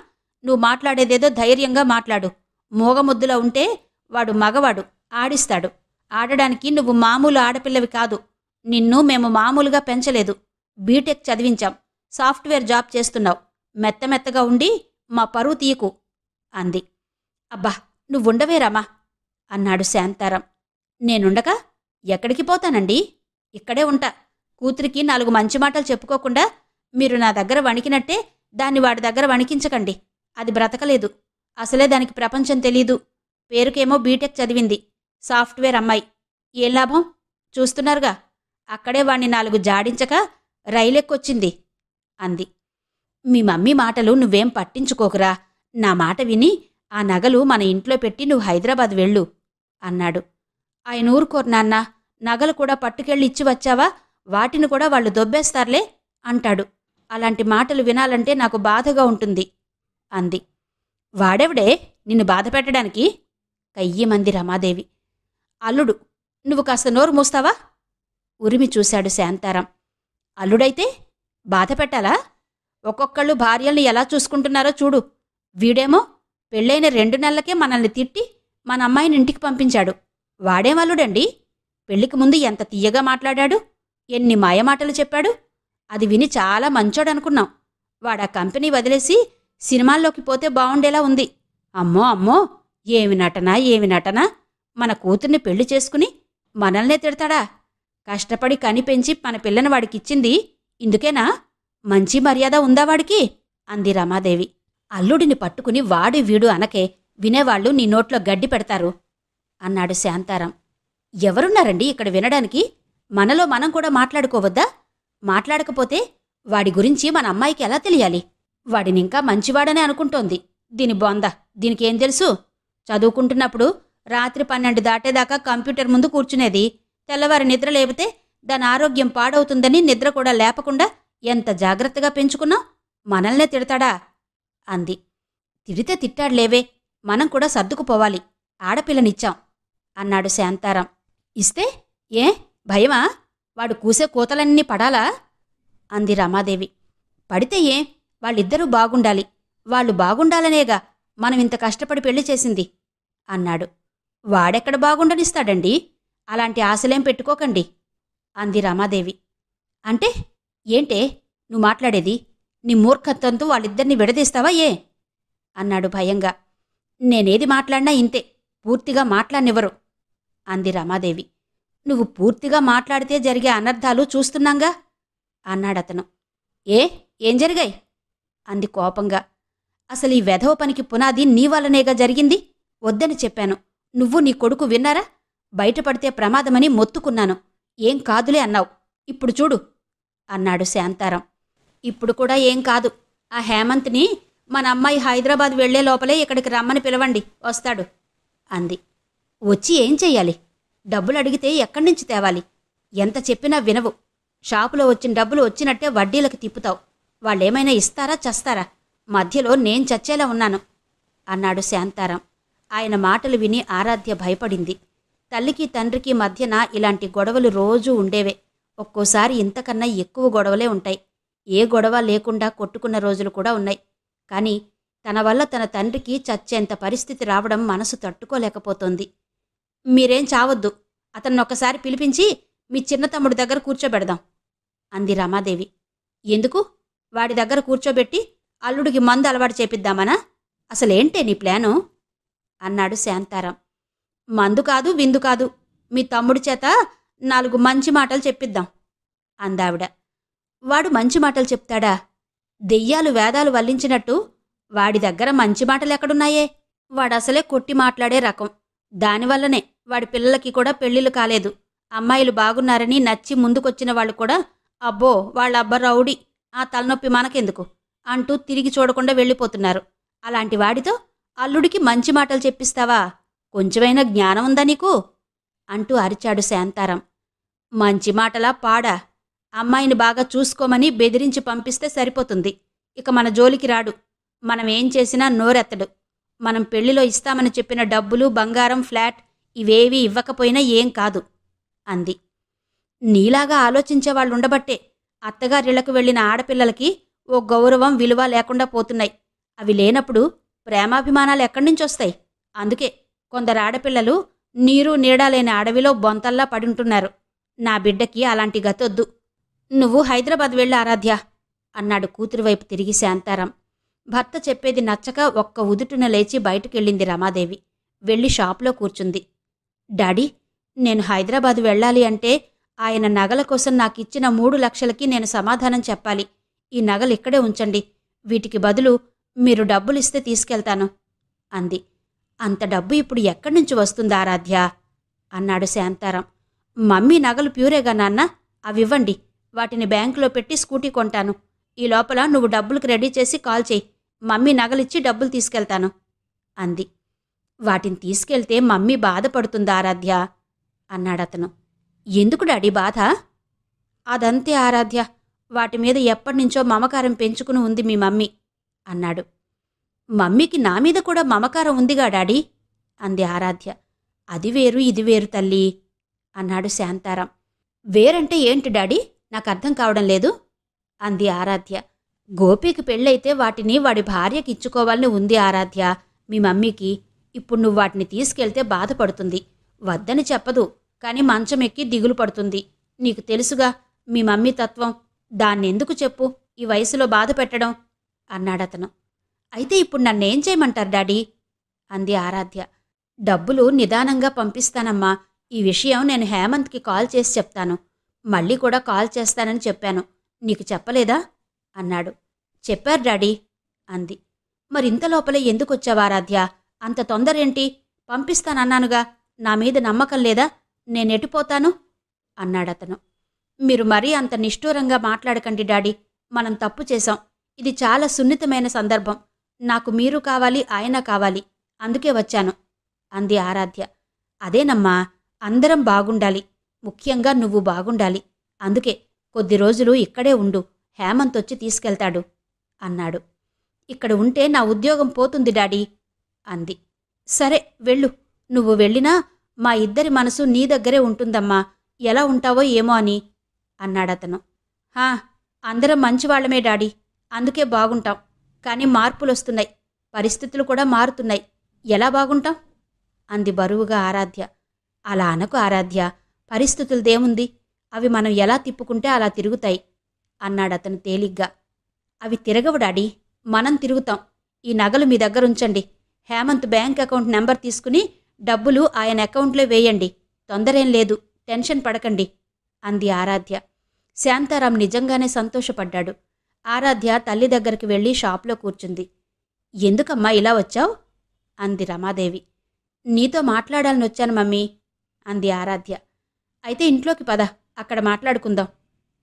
నువ్వు మాట్లాడేదేదో ధైర్యంగా మాట్లాడు. మూగముద్దులో ఉంటే వాడు మగవాడు, ఆడిస్తాడు. ఆడడానికి నువ్వు మామూలు ఆడపిల్లవి కాదు. నిన్ను మేము మామూలుగా పెంచలేదు. బీటెక్ చదివించాం. సాఫ్ట్వేర్ జాబ్ చేస్తున్నావు. మెత్తమెత్తగా ఉండి మా పరువు తీయకు అంది. అబ్బా, నువ్వుండవే రమా అన్నాడు శాంతారాం. నేనుండగా ఎక్కడికి పోతానండి? ఇక్కడే ఉంటా. కూతురికి 4 మంచి మాటలు చెప్పుకోకుండా మీరు నా దగ్గర వణికినట్టే దాన్ని వాడి దగ్గర వణికించకండి. అది బ్రతకలేదు. అసలే దానికి ప్రపంచం తెలీదు. పేరుకేమో బీటెక్ చదివింది. సాఫ్ట్వేర్ అమ్మాయి. ఏం లాభం? చూస్తున్నారుగా. అక్కడే వాణ్ణి 4 జాడించక రైలెక్కొచ్చింది అంది. మీ మమ్మీ మాటలు నువ్వేం పట్టించుకోకురా. నా మాట విని ఆ నగలు మన ఇంట్లో పెట్టి నువ్వు హైదరాబాద్ వెళ్ళు అన్నాడు. ఆయన ఊరుకోరు నాన్నా. నగలు కూడా పట్టుకెళ్ళి ఇచ్చి వచ్చావా? వాటిని కూడా వాళ్ళు దొబ్బేస్తారులే అంటాడు. అలాంటి మాటలు వినాలంటే నాకు బాధగా ఉంటుంది అంది. వాడెవడే నిన్ను బాధ పెట్టడానికి? కయ్యమంది రమాదేవి. అల్లుడు. నువ్వు కాస్త నోరు మూస్తావా? ఉరిమి చూశాడు శాంతారాం. అల్లుడైతే బాధ పెట్టాలా? ఒక్కొక్కళ్ళు భార్యల్ని ఎలా చూసుకుంటున్నారో చూడు. వీడేమో పెళ్ళైన 2 నెలలకే మనల్ని తిట్టి మన అమ్మాయిని ఇంటికి పంపించాడు. వాడేం అల్లుడండి? పెళ్లికి ముందు ఎంత తీయగా మాట్లాడాడు, ఎన్ని మాయమాటలు చెప్పాడు. అది విని చాలా మంచోడనుకున్నాం. వాడా కంపెనీ వదిలేసి సినిమాల్లోకి పోతే బావుండేలా ఉంది. అమ్మో అమ్మో, ఏమి నటనా ఏమి నటనా! మన కూతుర్ని పెళ్లి చేసుకుని మనల్నే తిడతాడా? కష్టపడి కనిపెంచి మన పిల్లని వాడికిచ్చింది ఇందుకేనా? మంచి మర్యాద ఉందా వాడికి? అంది రమాదేవి. అల్లుడిని పట్టుకుని వాడు వీడు అనకే, వినేవాళ్లు నీ నోట్లో గడ్డి పెడతారు అన్నాడు శాంతారాం. ఎవరున్నారండి ఇక్కడ వినడానికి? మనలో మనం కూడా మాట్లాడుకోవద్దా? మాట్లాడకపోతే వాడి గురించి మన అమ్మాయికి ఎలా తెలియాలి? వాడినింకా మంచివాడనే అనుకుంటోంది. దీని బొంద, దీనికేం తెలుసు? చదువుకుంటున్నప్పుడు రాత్రి 12 దాటేదాకా కంప్యూటర్ ముందు కూర్చునేది. తెల్లవారి నిద్ర లేపితే దాని ఆరోగ్యం పాడవుతుందని నిద్ర కూడా లేపకుండా ఎంత జాగ్రత్తగా పెంచుకున్నావు. మనల్నే తిడతాడా అంది. తిడితే తిట్టాడులేవే, మనం కూడా సర్దుకుపోవాలి. ఆడపిల్లనిచ్చాం అన్నాడు శాంతారాం. ఇస్తే ఏ భయమా? వాడు కూసే కూతలన్నీ పడాలా అంది రమాదేవి. పడితే ఏ, వాళ్ళిద్దరూ బాగుండాలి. వాళ్ళు బాగుండాలనేగా మనమింత కష్టపడి పెళ్లి చేసింది అన్నాడు. వాడెక్కడ బాగుండనిస్తాడండి? అలాంటి ఆశలేం పెట్టుకోకండి అంది రమాదేవి. అంటే ఏంటే నువ్వు మాట్లాడేది? నీ మూర్ఖత్వంతో వాళ్ళిద్దరిని విడదీస్తావా ఏ అన్నాడు భయంగా. నేనేది మాట్లాడినా ఇంతే, పూర్తిగా మాట్లాడనివ్వరు అంది రమాదేవి. నువ్వు పూర్తిగా మాట్లాడితే జరిగే అనర్థాలు చూస్తున్నాంగా అన్నాడతను. ఏం జరిగాయి అంది కోపంగా. అసలు ఈ వెధవ పనికి పునాది నీ వల్లనేగా జరిగింది. వద్దని చెప్పాను. నువ్వు నీ కొడుకు విన్నారా? బయటపడితే ప్రమాదమని మొత్తుకున్నాను. ఏం కాదులే అన్నావు. ఇప్పుడు చూడు అన్నాడు శాంతారాం. ఇప్పుడు కూడా ఏం కాదు. ఆ హేమంత్ని మన అమ్మాయి హైదరాబాద్ వెళ్లే లోపలే ఇక్కడికి రమ్మని పిలవండి, వస్తాడు అంది. వచ్చి ఏం చెయ్యాలి? డబ్బులు అడిగితే ఎక్కడి నుంచి తేవాలి? ఎంత చెప్పినా వినవు. షాపులో వచ్చిన డబ్బులు వచ్చినట్టే వడ్డీలకు తిప్పుతావు. వాళ్ళేమైనా ఇస్తారా చస్తారా? మధ్యలో నేను చచ్చేలా ఉన్నాను అన్నాడు శాంతారాం. ఆయన మాటలు విని ఆరాధ్య భయపడింది. తల్లికి తండ్రికి మధ్యన ఇలాంటి గొడవలు రోజూ ఉండేవే. ఒక్కోసారి ఇంతకన్నా ఎక్కువ గొడవలే ఉంటాయి. ఏ గొడవ లేకుండా కొట్టుకున్న రోజులు కూడా ఉన్నాయి. కానీ తన వల్ల తన తండ్రికి చచ్చేంత పరిస్థితి రావడం మనసు తట్టుకోలేకపోతోంది. మీరేం చావొద్దు. అతన్నొక్కసారి పిలిపించి మీ చిన్న తమ్ముడి దగ్గర కూర్చోబెడదాం అంది రమాదేవి. ఎందుకు? వాడి దగ్గర కూర్చోబెట్టి అల్లుడికి మందు అలవాటు చేపిద్దామనా? అసలేంటే నీ ప్లాను అన్నాడు శాంతారాం. మందు కాదు, విందు కాదు. మీ తమ్ముడి చేత 4 మంచి మాటలు చెప్పిద్దాం అందావిడ. వాడు మంచి మాటలు చెప్తాడా? దెయ్యాలు వేదాలు వల్లించినట్టు వాడి దగ్గర మంచి మాటలెక్కడున్నాయే? వాడసలే కొట్టి మాట్లాడే రకం. దానివల్లనే వాడి పిల్లలకి కూడా పెళ్లిళ్ళు కాలేదు. అమ్మాయిలు బాగున్నారని నచ్చి ముందుకొచ్చిన వాళ్ళు కూడా అబ్బో వాళ్ళ అబ్బ రౌడీ, ఆ తలనొప్పి మనకెందుకు అంటూ తిరిగి చూడకుండా వెళ్ళిపోతున్నారు. అలాంటి వాడితో అల్లుడికి మంచి మాటలు చెప్పిస్తావా? కొంచెమైనా జ్ఞానం ఉందా నీకు అంటూ అరిచాడు శాంతారాం. మంచి మాటలా పాడా? అమ్మాయిని బాగా చూసుకోమని బెదిరించి పంపిస్తే సరిపోతుంది. ఇక మన జోలికి రాడు. మనమేం చేసినా నోరెత్తడు. మనం పెళ్లిలో ఇస్తామని చెప్పిన డబ్బులు, బంగారం, ఫ్లాట్ ఇవేవీ ఇవ్వకపోయినా ఏం కాదు అంది. నీలాగా ఆలోచించేవాళ్ళుండబట్టే అత్తగారిళ్లకు వెళ్లిన ఆడపిల్లలకి ఓ గౌరవం, విలువ లేకుండా పోతున్నాయి. అవి లేనప్పుడు ప్రేమాభిమానాలు ఎక్కడి నుంచొస్తాయి అందుకే కొందరు ఆడపిల్లలు నీరు నీడలేని అడవిలో బొంతల్లా పడుంటున్నారు. నా బిడ్డకి అలాంటి గతొద్దు. నువ్వు హైదరాబాద్ వెళ్ళు ఆరాధ్య అన్నాడు కూతురు వైపు తిరిగి శాంతారాం. భర్త చెప్పేది నచ్చక ఒక్క ఉదుటున లేచి బయటకెళ్ళింది రమాదేవి. వెళ్ళి షాపులో కూర్చుంది. డాడీ, నేను హైదరాబాద్ వెళ్ళాలి అంటే ఆయన నగల కోసం నాకిచ్చిన 3 లక్షలకి నేను సమాధానం చెప్పాలి. ఈ నగలు ఇక్కడే ఉంచండి. వీటికి బదులు మీరు డబ్బులిస్తే తీసుకెళ్తాను అంది. అంత డబ్బు ఇప్పుడు ఎక్కడ్నుంచి వస్తుంది ఆరాధ్య అన్నాడు శాంతారాం. మమ్మీ నగలు ప్యూరేగా నాన్న, అవివ్వండి. వాటిని బ్యాంకులో పెట్టి స్కూటీ కొంటాను. ఈ లోపల నువ్వు డబ్బులకు రెడీ చేసి కాల్ చేయి. మమ్మీ నగలిచ్చి డబ్బులు తీసుకెళ్తాను అంది. వాటిని తీసుకెళ్తే మమ్మీ బాధపడుతుందా ఆరాధ్య అన్నాడతను. ఎందుకు డాడీ బాధ? అదంతే ఆరాధ్య, వాటి మీద ఎప్పటినుంచో మమకారం పెంచుకుని ఉంది మీ మమ్మీ అన్నాడు. మమ్మీకి నా మీద కూడా మమకారం ఉందిగా డాడీ అంది ఆరాధ్య. అది వేరు ఇది వేరు తల్లి అన్నాడు శాంతారాం. వేరంటే ఏంటి డాడీ, నాకర్థం కావడం లేదు అంది ఆరాధ్య. గోపికి పెళ్ళైతే వాటిని వాడి భార్యకి ఇచ్చుకోవాలని ఉంది ఆరాధ్య. మీ మమ్మీకి ఇప్పుడు నువ్వు వాటిని తీసుకెళ్తే బాధపడుతుంది. వద్దని చెప్పదు, కాని మంచం ఎక్కి దిగులు పడుతుంది. నీకు తెలుసుగా మీ మమ్మీ తత్వం. దాన్నెందుకు చెప్పు ఈ వయసులో బాధ పెట్టడం అన్నాడతను. అయితే ఇప్పుడు నన్నేం చేయమంటారు డాడీ అంది ఆరాధ్య. డబ్బులు నిదానంగా పంపిస్తానమ్మా. ఈ విషయం నేను హేమంత్కి కాల్ చేసి చెప్తాను. మళ్ళీ కూడా కాల్ చేస్తానని చెప్పాను. నీకు చెప్పలేదా అన్నాడు. చెప్పారు డాడీ అంది. మరింత లోపలే ఎందుకొచ్చావా ఆరాధ్య? అంత తొందరేంటి? పంపిస్తానన్నానుగా. నా మీద నమ్మకం లేదా? నేనెటిపోతాను అన్నాడతను. మీరు మరీ అంత నిష్ఠూరంగా మాట్లాడకండి డాడీ. మనం తప్పు చేశాం. ఇది చాలా సున్నితమైన సందర్భం. నాకు మీరు కావాలి, ఆయన కావాలి. అందుకే వచ్చాను అంది ఆరాధ్య. అదేనమ్మా, అందరం బాగుండాలి. ముఖ్యంగా నువ్వు బాగుండాలి. అందుకే కొద్ది రోజులు ఇక్కడే ఉండు. హేమంత్ వచ్చి తీసుకెళ్తాడు అన్నాడు. ఇక్కడ ఉంటే నా ఉద్యోగం పోతుంది డాడీ అంది. సరే వెళ్ళు. నువ్వు వెళ్ళినా మా ఇద్దరి మనసు నీ దగ్గరే ఉంటుందమ్మా. ఎలా ఉంటావో ఏమో అని అన్నాడతను. హా, అందరం మంచివాళ్లమే డాడీ. అందుకే బాగుంటాం. కానీ మార్పులొస్తున్నాయి. పరిస్థితులు కూడా మారుతున్నాయి. ఎలా బాగుంటాం అంది బరువుగా ఆరాధ్య. అలా అనకు ఆరాధ్య. పరిస్థితులదేముంది? అవి మనం ఎలా తిప్పుకుంటే అలా తిరుగుతాయి అన్నాడతను తేలిగ్గా. అవి తిరగవు డాడీ, మనం తిరుగుతాం. ఈ నగలు మీ దగ్గరుంచండి. హేమంత్ బ్యాంక్ అకౌంట్ నెంబర్ తీసుకుని డబ్బులు ఆయన అకౌంట్లో వేయండి. తొందరేం లేదు, టెన్షన్ పడకండి అంది ఆరాధ్య. శాంతారాం నిజంగానే సంతోషపడ్డాడు. ఆరాధ్య తల్లి దగ్గరికి వెళ్ళి షాప్లో కూర్చుంది. ఎందుకమ్మా ఇలా వచ్చావు అంది రమాదేవి. నీతో మాట్లాడాలని వచ్చాను మమ్మీ అంది ఆరాధ్య. అయితే ఇంట్లోకి పద, అక్కడ మాట్లాడుకుందాం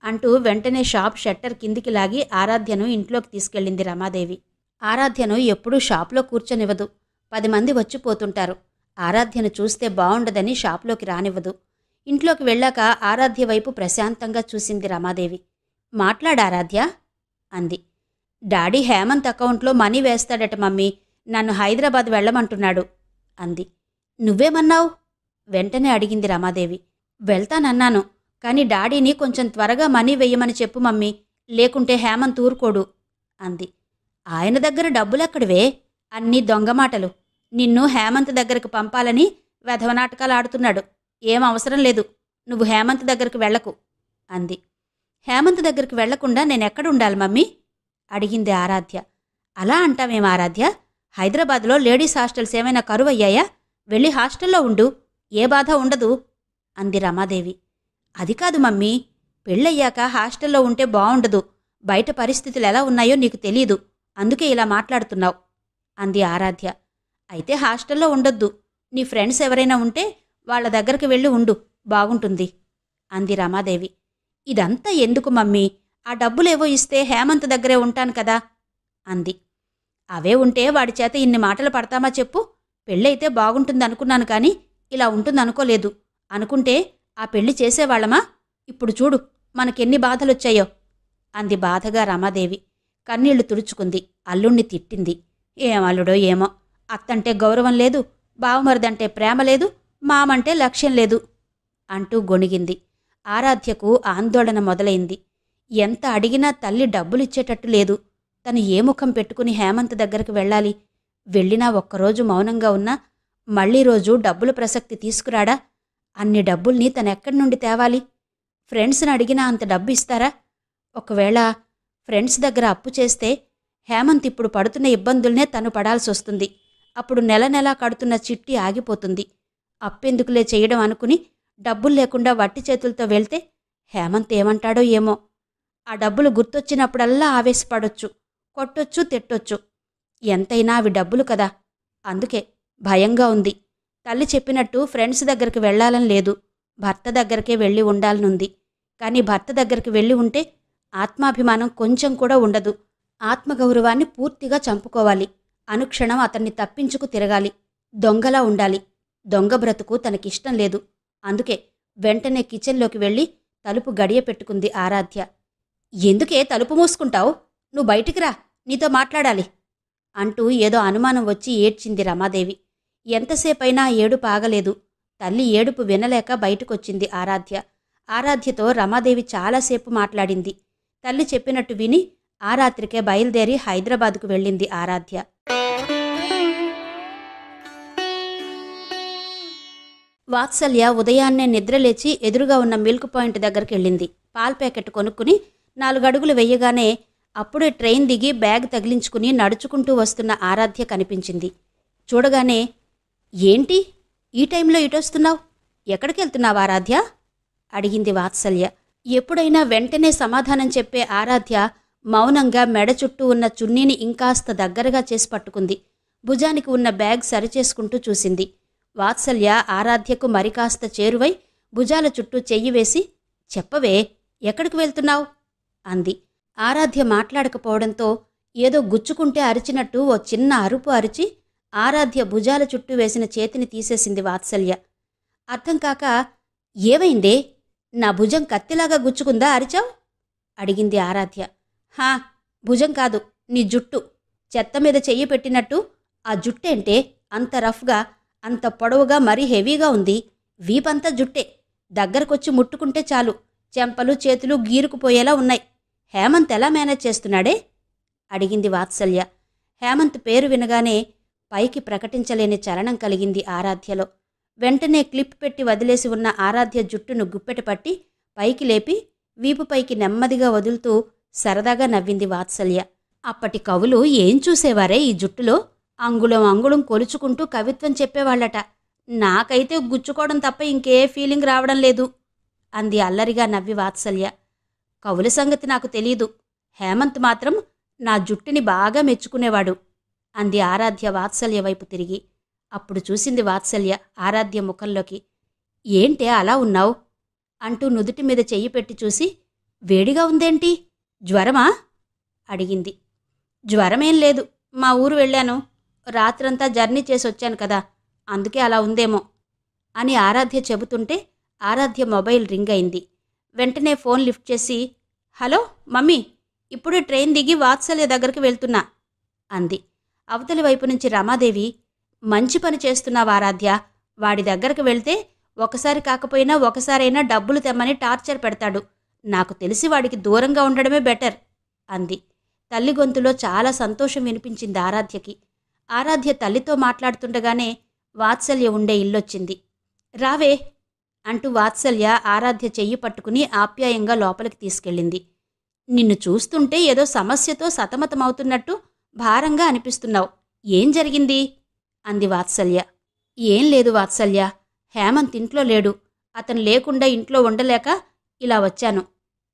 అంటూ వెంటనే షాప్ షట్టర్ కిందికి లాగి ఆరాధ్యను ఇంట్లోకి తీసుకెళ్ళింది రమాదేవి. ఆరాధ్యను ఎప్పుడూ షాప్లో కూర్చొనివ్వదు. 10 మంది వచ్చిపోతుంటారు. ఆరాధ్యను చూస్తే బావుండదని షాప్లోకి రానివ్వదు. ఇంట్లోకి వెళ్ళాక ఆరాధ్య వైపు ప్రశాంతంగా చూసింది రమాదేవి. మాట్లాడారాధ్య అంది. డాడీ హేమంత్ అకౌంట్లో మనీ వేస్తాడట మమ్మీ. నన్ను హైదరాబాద్ వెళ్ళమంటున్నాడు అంది. నువ్వేమన్నావు వెంటనే అడిగింది రమాదేవి. వెళ్తానన్నాను, కానీ డాడీని కొంచెం త్వరగా మనీ వెయ్యమని చెప్పు మమ్మీ, లేకుంటే హేమంత్ ఊరుకోడు అంది. ఆయన దగ్గర డబ్బులెక్కడివే? అన్నీ దొంగమాటలు. నిన్ను హేమంత్ దగ్గరకు పంపాలని వెధవనాటకాలు ఆడుతున్నాడు. ఏం అవసరం లేదు. నువ్వు హేమంత్ దగ్గరకు వెళ్లకు అంది. హేమంత్ దగ్గరికి వెళ్లకుండా నేనెక్కడుండాలి మమ్మీ అడిగింది ఆరాధ్య. అలా అంటావేం ఆరాధ్య? హైదరాబాద్లో లేడీస్ హాస్టల్స్ ఏమైనా కరువయ్యాయా? వెళ్ళి హాస్టల్లో ఉండు, ఏ బాధ ఉండదు అంది రమాదేవి. అది కాదు మమ్మీ, పెళ్ళయ్యాక హాస్టల్లో ఉంటే బావుండదు. బయట పరిస్థితులు ఎలా ఉన్నాయో నీకు తెలీదు. అందుకే ఇలా మాట్లాడుతున్నావు అంది ఆరాధ్య. అయితే హాస్టల్లో ఉండొద్దు. నీ ఫ్రెండ్స్ ఎవరైనా ఉంటే వాళ్ల దగ్గరికి వెళ్ళి ఉండు, బాగుంటుంది అంది రమాదేవి. ఇదంతా ఎందుకు మమ్మీ? ఆ డబ్బులేవో ఇస్తే హేమంత్ దగ్గరే ఉంటాను కదా అంది. అవే ఉంటే వాడి చేత ఇన్ని మాటలు పడతామా చెప్పు? పెళ్ళైతే బాగుంటుందనుకున్నాను కానీ ఇలా ఉంటుందనుకోలేదు. అనుకుంటే ఆ పెళ్లి చేసేవాళ్లమా? ఇప్పుడు చూడు మనకెన్ని బాధలొచ్చాయో అంది బాధగా రమాదేవి. కన్నీళ్లు తుడుచుకుంది. అల్లుణ్ణి తిట్టింది. ఏం అల్లుడో ఏమో, అత్తంటే గౌరవం లేదు, బావమరిదంటే ప్రేమ లేదు, మామంటే లక్ష్యం లేదు అంటూ గొణిగింది. ఆరాధ్యకు ఆందోళన మొదలైంది. ఎంత అడిగినా తల్లి డబ్బులిచ్చేటట్టు లేదు. తను ఏ ముఖం పెట్టుకుని హేమంత్ దగ్గరకు వెళ్ళాలి? వెళ్ళినా ఒక్కరోజు మౌనంగా ఉన్నా మళ్ళీ రోజు డబ్బుల ప్రసక్తి తీసుకురాడా? అన్ని డబ్బుల్ని తనెక్కడి నుండి తేవాలి? ఫ్రెండ్స్ని అడిగినా అంత డబ్బు ఇస్తారా? ఒకవేళ ఫ్రెండ్స్ దగ్గర అప్పు చేస్తే హేమంత్ ఇప్పుడు పడుతున్న ఇబ్బందుల్నే తను పడాల్సొస్తుంది. అప్పుడు నెల నెలా కడుతున్న చిట్టి ఆగిపోతుంది. అప్పెందుకులే చేయడం అనుకుని డబ్బులు లేకుండా వట్టి చేతులతో వెళ్తే హేమంత్ ఏమంటాడో ఏమో. ఆ డబ్బులు గుర్తొచ్చినప్పుడల్లా ఆవేశపడొచ్చు, కొట్టొచ్చు, తిట్టొచ్చు. ఎంతైనా అవి డబ్బులు కదా. అందుకే భయంగా ఉంది. తల్లి చెప్పినట్టు ఫ్రెండ్స్ దగ్గరికి వెళ్లాలని లేదు, భర్త దగ్గరికే వెళ్ళి ఉండాలనుంది. కానీ భర్త దగ్గరికి వెళ్ళి ఉంటే ఆత్మాభిమానం కొంచెం కూడా ఉండదు. ఆత్మగౌరవాన్ని పూర్తిగా చంపుకోవాలి. అనుక్షణం అతన్ని తప్పించుకు తిరగాలి. దొంగలా ఉండాలి. దొంగ బ్రతుకు తనకిష్టం లేదు. అందుకే వెంటనే కిచెన్లోకి వెళ్ళి తలుపు గడియ పెట్టుకుంది ఆరాధ్య. ఎందుకే తలుపు మూసుకుంటావు? నువ్వు బయటికి రా, నీతో మాట్లాడాలి అంటూ ఏదో అనుమానం వచ్చి ఏడ్చింది రమాదేవి. ఎంతసేపైనా ఏడుపు ఆగలేదు. తల్లి ఏడుపు వినలేక బయటకొచ్చింది ఆరాధ్య. ఆరాధ్యతో రమాదేవి చాలాసేపు మాట్లాడింది. తల్లి చెప్పినట్టు విని ఆ రాత్రికే బయలుదేరి హైదరాబాదుకు వెళ్ళింది ఆరాధ్య. వాత్సల్య ఉదయాన్నే నిద్రలేచి ఎదురుగా ఉన్న మిల్క్ పాయింట్ దగ్గరికి వెళ్ళింది. పాల్ ప్యాకెట్ కొనుక్కుని 4 అడుగులు వెయ్యగానే అప్పుడే ట్రైన్ దిగి బ్యాగ్ తగిలించుకుని నడుచుకుంటూ వస్తున్న ఆరాధ్య కనిపించింది. చూడగానే, ఏంటి ఈ టైంలో ఇటొస్తున్నావు? ఎక్కడికెళ్తున్నావు ఆరాధ్య? అడిగింది వాత్సల్య. ఎప్పుడైనా వెంటనే సమాధానం చెప్పే ఆరాధ్య మౌనంగా మెడ చుట్టూ ఉన్న చున్నీని ఇంకాస్త దగ్గరగా చేసి పట్టుకుంది. భుజానికి ఉన్న బ్యాగ్ సరిచేసుకుంటూ చూసింది. వాత్సల్య ఆరాధ్యకు మరికాస్త చేరువై భుజాల చుట్టూ చెయ్యి వేసి, చెప్పవే, ఎక్కడికి వెళ్తున్నావు? అంది. ఆరాధ్య మాట్లాడకపోవడంతో ఏదో గుచ్చుకుంటే అరిచినట్టు ఓ చిన్న అరుపు అరిచి ఆరాధ్య భుజాల చుట్టూ వేసిన చేతిని తీసేసింది వాత్సల్య. అర్థం కాక, ఏమైందే, నా భుజం కత్తిలాగా గుచ్చుకుందా అరిచావు? అడిగింది ఆరాధ్య. హా, భుజం కాదు, నీ జుట్టు. చెత్త మీద చెయ్యి పెట్టినట్టు ఆ జుట్టేంటే అంత రఫ్గా, అంత పొడవుగా, మరీ హెవీగా ఉంది. వీపంతా జుట్టే. దగ్గరకొచ్చి ముట్టుకుంటే చాలు చెంపలు చేతులు గీరుకుపోయేలా ఉన్నాయి. హేమంత్ ఎలా మేనేజ్ చేస్తున్నాడే? అడిగింది వాత్సల్య. హేమంత్ పేరు వినగానే పైకి ప్రకటించలేని చలనం కలిగింది ఆరాధ్యలో. వెంటనే క్లిప్ పెట్టి వదిలేసి ఉన్న ఆరాధ్య జుట్టును గుప్పెట పట్టి పైకి లేపి వీపుపైకి నెమ్మదిగా వదులుతూ సరదాగా నవ్వింది వాత్సల్య. అప్పటి కవులు ఏం చూసేవారే ఈ జుట్టులో? అంగుళం అంగుళం కొలుచుకుంటూ కవిత్వం చెప్పేవాళ్లట. నాకైతే గుచ్చుకోవడం తప్ప ఇంకే ఫీలింగ్ రావడం లేదు అంది అల్లరిగా నవ్వి వాత్సల్య. కవుల సంగతి నాకు తెలీదు. హేమంత్ మాత్రం నా జుట్టుని బాగా మెచ్చుకునేవాడు అంది ఆరాధ్య వాత్సల్య వైపు తిరిగి. అప్పుడు చూసింది వాత్సల్య ఆరాధ్య ముఖంలోకి. ఏంటే అలా ఉన్నావు అంటూ నుదుటి మీద చెయ్యి పెట్టి చూసి, వేడిగా ఉందేంటి, జ్వరమా? అడిగింది. జ్వరమేం లేదు, మా ఊరు వెళ్ళాను. రాత్రంతా జర్నీ చేసొచ్చాను కదా, అందుకే అలా ఉందేమో అని ఆరాధ్య చెబుతుంటే ఆరాధ్య మొబైల్ రింగ్ అయింది. వెంటనే ఫోన్ లిఫ్ట్ చేసి, హలో మమ్మీ, ఇప్పుడే ట్రైన్ దిగి వాత్సల్య దగ్గరికి వెళ్తున్నా అంది. అవతలి వైపు నుంచి రమాదేవి, మంచి పని చేస్తున్నావు ఆరాధ్య. వాడి దగ్గరకు వెళ్తే ఒకసారి కాకపోయినా ఒకసారైనా డబ్బులు తెమ్మని టార్చర్ పెడతాడు. నాకు తెలిసి వాడికి దూరంగా ఉండడమే బెటర్ అంది. తల్లి గొంతులో చాలా సంతోషం వినిపించింది ఆరాధ్యకి. ఆరాధ్య తల్లితో మాట్లాడుతుండగానే వాత్సల్య ఉండే ఇల్లొచ్చింది. రావే అంటూ వాత్సల్య ఆరాధ్య చెయ్యి పట్టుకుని ఆప్యాయంగా లోపలికి తీసుకెళ్ళింది. నిన్ను చూస్తుంటే ఏదో సమస్యతో సతమతమవుతున్నట్టు భారంగా అనిపిస్తున్నావు. ఏం జరిగింది? అంది వాత్సల్య. ఏం లేదు వాత్సల్య, హేమంత్ ఇంట్లో లేడు. అతను లేకుండా ఇంట్లో ఉండలేక ఇలా వచ్చాను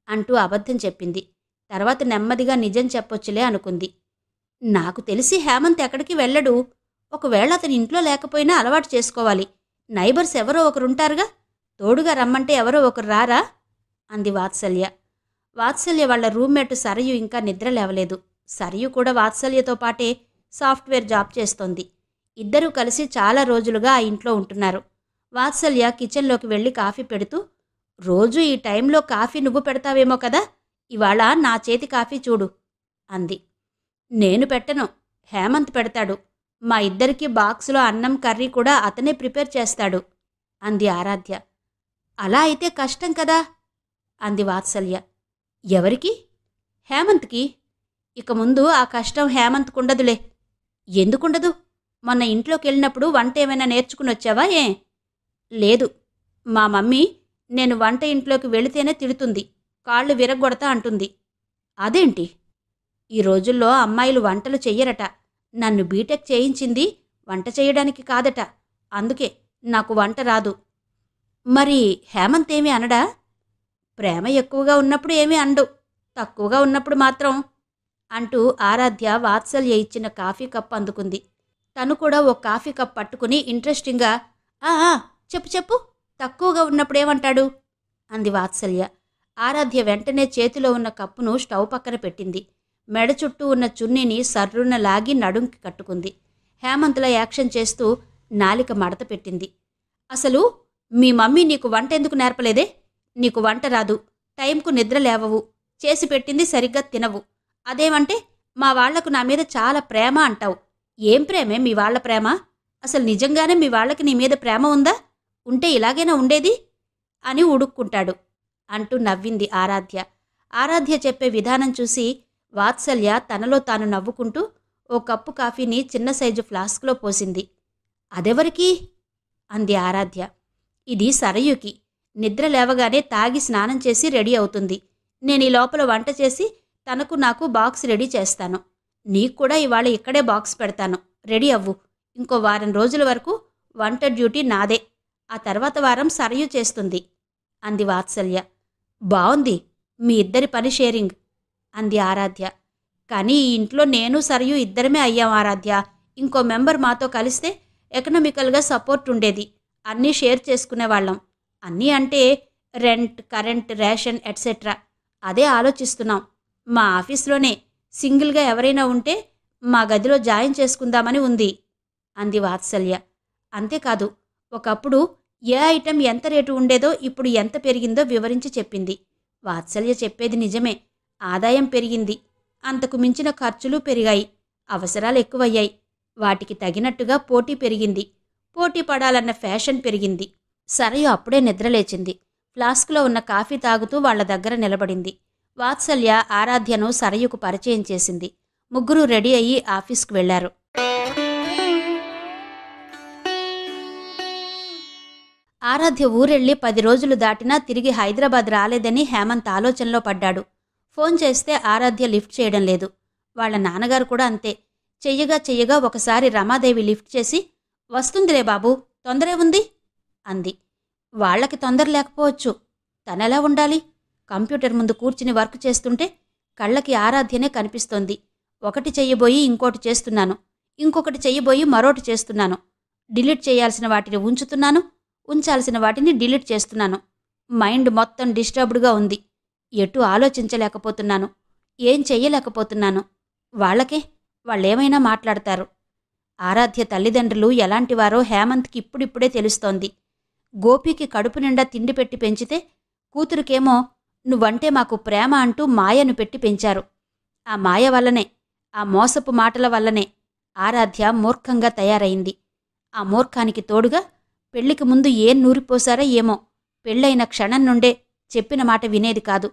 అంటూ అబద్ధం చెప్పింది. తర్వాత నెమ్మదిగా నిజం చెప్పొచ్చులే అనుకుంది. నాకు తెలిసి హేమంత్ ఎక్కడికి వెళ్ళడు. ఒకవేళ అతని ఇంట్లో లేకపోయినా అలవాటు చేసుకోవాలి. నైబర్స్ ఎవరో ఒకరుంటారుగా, తోడుగా రమ్మంటే ఎవరో ఒకరు రారా అంది వాత్సల్య. వాత్సల్య వాళ్ల రూమ్మేట్ సరయు ఇంకా నిద్ర లేవలేదు. సరయు కూడా వాత్సల్యతో పాటే సాఫ్ట్వేర్ జాబ్ చేస్తోంది. ఇద్దరూ కలిసి చాలా రోజులుగా ఆ ఇంట్లో ఉంటున్నారు. వాత్సల్య కిచెన్లోకి వెళ్ళి కాఫీ పెడుతూ, రోజూ ఈ టైంలో కాఫీ నువ్వు పెడతావేమో కదా, ఇవాళ నా చేతి కాఫీ చూడు అంది. నేను పెట్టను, హేమంత్ పెడతాడు. మా ఇద్దరికీ బాక్సులో అన్నం కర్రీ కూడా అతనే ప్రిపేర్ చేస్తాడు అంది ఆరాధ్య. అలా అయితే కష్టం కదా అంది వాత్సల్య. ఎవరికి? హేమంత్కి. ఇక ముందు ఆ కష్టం హేమంత్కుండదులే. ఎందుకుండదు? మొన్న ఇంట్లోకెళ్ళినప్పుడు వంట ఏమైనా నేర్చుకుని వచ్చావా ఏ? లేదు. మా మమ్మీ నేను వంట ఇంట్లోకి వెళితేనే తిడుతుంది. కాళ్ళు విరగ్గొడతా అంటుంది. అదేంటి? ఈ రోజుల్లో అమ్మాయిలు వంటలు చెయ్యరట. నన్ను బీటెక్ చేయించింది వంట చేయడానికి కాదట. అందుకే నాకు వంట రాదు. మరి హేమంత్ ఏమీ అనడా? ప్రేమ ఎక్కువగా ఉన్నప్పుడు ఏమీ అండు, తక్కువగా ఉన్నప్పుడు మాత్రం అంటూ ఆరాధ్య వాత్సల్య ఇచ్చిన కాఫీ కప్ అందుకుంది. తను కూడా ఓ కాఫీ కప్ పట్టుకుని ఇంట్రెస్టింగ్గా ఆ చెప్పు చెప్పు, తక్కువగా ఉన్నప్పుడేమంటాడు అంది వాత్సల్య. ఆరాధ్య వెంటనే చేతిలో ఉన్న కప్పును స్టవ్ పక్కన పెట్టింది. మెడ చుట్టూ ఉన్న చున్నీని సర్రున లాగి నడుంకి కట్టుకుంది. హేమంత్లా యాక్షన్ చేస్తూ నాలిక మడత పెట్టింది. అసలు మీ మమ్మీ నీకు వంట ఎందుకు నేర్పలేదే? నీకు వంట రాదు, టైంకు నిద్ర లేవవు, చేసి పెట్టింది సరిగ్గా తినవు. అదేమంటే మా వాళ్లకు నా మీద చాలా ప్రేమ అంటావు. ఏం ప్రేమే మీ వాళ్ల ప్రేమ? అసలు నిజంగానే మీ వాళ్లకి నీ మీద ప్రేమ ఉందా? ఉంటే ఇలాగైనా ఉండేది అని ఉడుక్కుంటాడు అంటూ నవ్వింది ఆరాధ్య. ఆరాధ్య చెప్పే విధానం చూసి వాత్సల్య తనలో తాను నవ్వుకుంటూ ఓ కప్పు కాఫీని చిన్న సైజు ఫ్లాస్క్లో పోసింది. అదెవరికి అంది ఆరాధ్య. ఇది సరయుకి. నిద్ర లేవగానే తాగి స్నానం చేసి రెడీ అవుతుంది. నేను ఈ లోపల వంట చేసి తనకు నాకు బాక్స్ రెడీ చేస్తాను. నీకు కూడా ఇవాళ ఇక్కడే బాక్స్ పెడతాను, రెడీ అవ్వు. ఇంకో వారం రోజుల వరకు వంట డ్యూటీ నాదే. ఆ తర్వాత వారం సరయు చేస్తుంది అంది వాత్సల్య. బావుంది, మీ ఇద్దరి పని షేరింగ్ అంది ఆరాధ్య. కానీ ఈ ఇంట్లో నేను సరయు ఇద్దరమే అయ్యాం ఆరాధ్య. ఇంకో మెంబర్ మాతో కలిస్తే ఎకనామికల్గా సపోర్ట్ ఉండేది. అన్నీ షేర్ చేసుకునేవాళ్ళం. అన్నీ అంటే రెంట్, కరెంట్, రేషన్ ఎట్సెట్రా. అదే ఆలోచిస్తున్నాం. మా ఆఫీస్లోనే సింగిల్గా ఎవరైనా ఉంటే మా గదిలో జాయిన్ చేసుకుందామని ఉంది అంది వాత్సల్య. అంతేకాదు, ఒకప్పుడు ఏ ఐటెం ఎంత రేటు ఉండేదో ఇప్పుడు ఎంత పెరిగిందో వివరించి చెప్పింది. వాత్సల్య చెప్పేది నిజమే. ఆదాయం పెరిగింది, అంతకు మించిన ఖర్చులు పెరిగాయి, అవసరాలు ఎక్కువయ్యాయి. వాటికి తగినట్టుగా పోటీ పెరిగింది. పోటీ పడాలన్న ఫ్యాషన్ పెరిగింది. సరయు అప్పుడే నిద్రలేచింది. ఫ్లాస్క్లో ఉన్న కాఫీ తాగుతూ వాళ్ల దగ్గర నిలబడింది. వాత్సల్య ఆరాధ్యను సరయుకు పరిచయం చేసింది. ముగ్గురు రెడీ అయ్యి ఆఫీస్కు వెళ్లారు. ఆరాధ్య ఊరెళ్ళి 10 రోజులు దాటినా తిరిగి హైదరాబాద్ రాలేదని హేమంత్ ఆలోచనలో పడ్డాడు. ఫోన్ చేస్తే ఆరాధ్య లిఫ్ట్ చేయడం లేదు. వాళ్ల నాన్నగారు కూడా అంతే. చెయ్యగా ఒకసారి రమాదేవి లిఫ్ట్ చేసి, వస్తుందిలే బాబూ, తొందరే ఉంది అంది. వాళ్లకి తొందర లేకపోవచ్చు, తనెలా ఉండాలి? కంప్యూటర్ ముందు కూర్చుని వర్క్ చేస్తుంటే కళ్ళకి ఆరాధ్యనే కనిపిస్తోంది. ఒకటి చెయ్యబోయి ఇంకోటి చేస్తున్నాను, ఇంకొకటి చెయ్యబోయి మరోటి చేస్తున్నాను. డిలీట్ చేయాల్సిన వాటిని ఉంచుతున్నాను, ఉంచాల్సిన వాటిని డిలీట్ చేస్తున్నాను. మైండ్ మొత్తం డిస్టర్బ్డ్గా ఉంది. ఎటు ఆలోచించలేకపోతున్నాను, ఏం చెయ్యలేకపోతున్నాను. వాళ్ళేమైనా మాట్లాడతారు. ఆరాధ్య తల్లిదండ్రులు ఎలాంటివారో హేమంత్కి ఇప్పుడిప్పుడే తెలుస్తోంది. గోపీకి కడుపు నిండా తిండి పెట్టి పెంచితే, కూతురికేమో నువ్వంటే మాకు ప్రేమ అంటూ మాయను పెట్టి పెంచారు. ఆ మాయ వల్లనే, ఆ మోసపు మాటల వల్లనే ఆరాధ్య మూర్ఖంగా తయారైంది. ఆ మూర్ఖానికి తోడుగా పెళ్లికి ముందు ఏం నూరిపోసారో ఏమో, పెళ్ళైన క్షణం నుండే చెప్పిన మాట వినేది కాదు,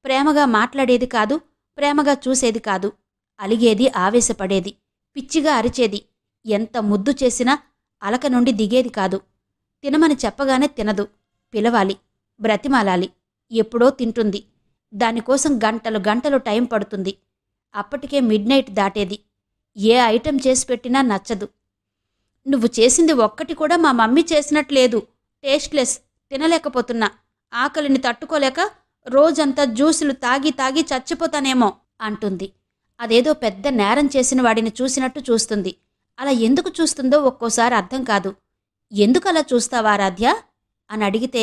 ప్రేమగా మాట్లాడేది కాదు, ప్రేమగా చూసేది కాదు. అలిగేది, ఆవేశపడేది, పిచ్చిగా అరిచేది. ఎంత ముద్దు చేసినా అలక నుండి దిగేది కాదు. తినమని చెప్పగానే తినదు. పిలవాలి, బ్రతిమాలాలి. ఎప్పుడో తింటుంది. దానికోసం గంటలు టైం పడుతుంది. అప్పటికే మిడ్నైట్ దాటేది. ఏ ఐటెం చేసి పెట్టినా నచ్చదు. నువ్వు చేసింది ఒక్కటి కూడా మా మమ్మీ చేసినట్లేదు, టేస్ట్లెస్, తినలేకపోతున్నా, ఆకలిని తట్టుకోలేక రోజంతా జ్యూసులు తాగి చచ్చిపోతానేమో అంటుంది. అదేదో పెద్ద నేరం చేసిన వాడిని చూసినట్టు చూస్తుంది. అలా ఎందుకు చూస్తుందో ఒక్కోసారి అర్థం కాదు. ఎందుకలా చూస్తావా ఆరాధ్య అని అడిగితే,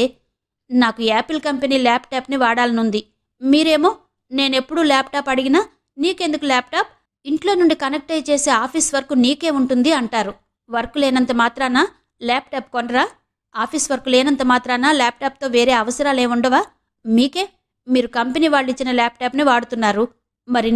నాకు యాపిల్ కంపెనీ ల్యాప్టాప్ని వాడాలనుంది. మీరేమో నేనెప్పుడు ల్యాప్టాప్ అడిగినా నీకెందుకు ల్యాప్టాప్, ఇంట్లో నుండి కనెక్ట్ అయి చేసే ఆఫీస్ వర్క్ నీకే ఉంటుంది అంటారు. వర్క్ లేనంత మాత్రాన ల్యాప్టాప్ కొనరా? ఆఫీస్ వర్క్ లేనంత మాత్రాన ల్యాప్టాప్తో వేరే అవసరాలేముండవా? మీరు కంపెనీ వాళ్ళిచ్చిన ల్యాప్టాప్ని వాడుతున్నారు. మరి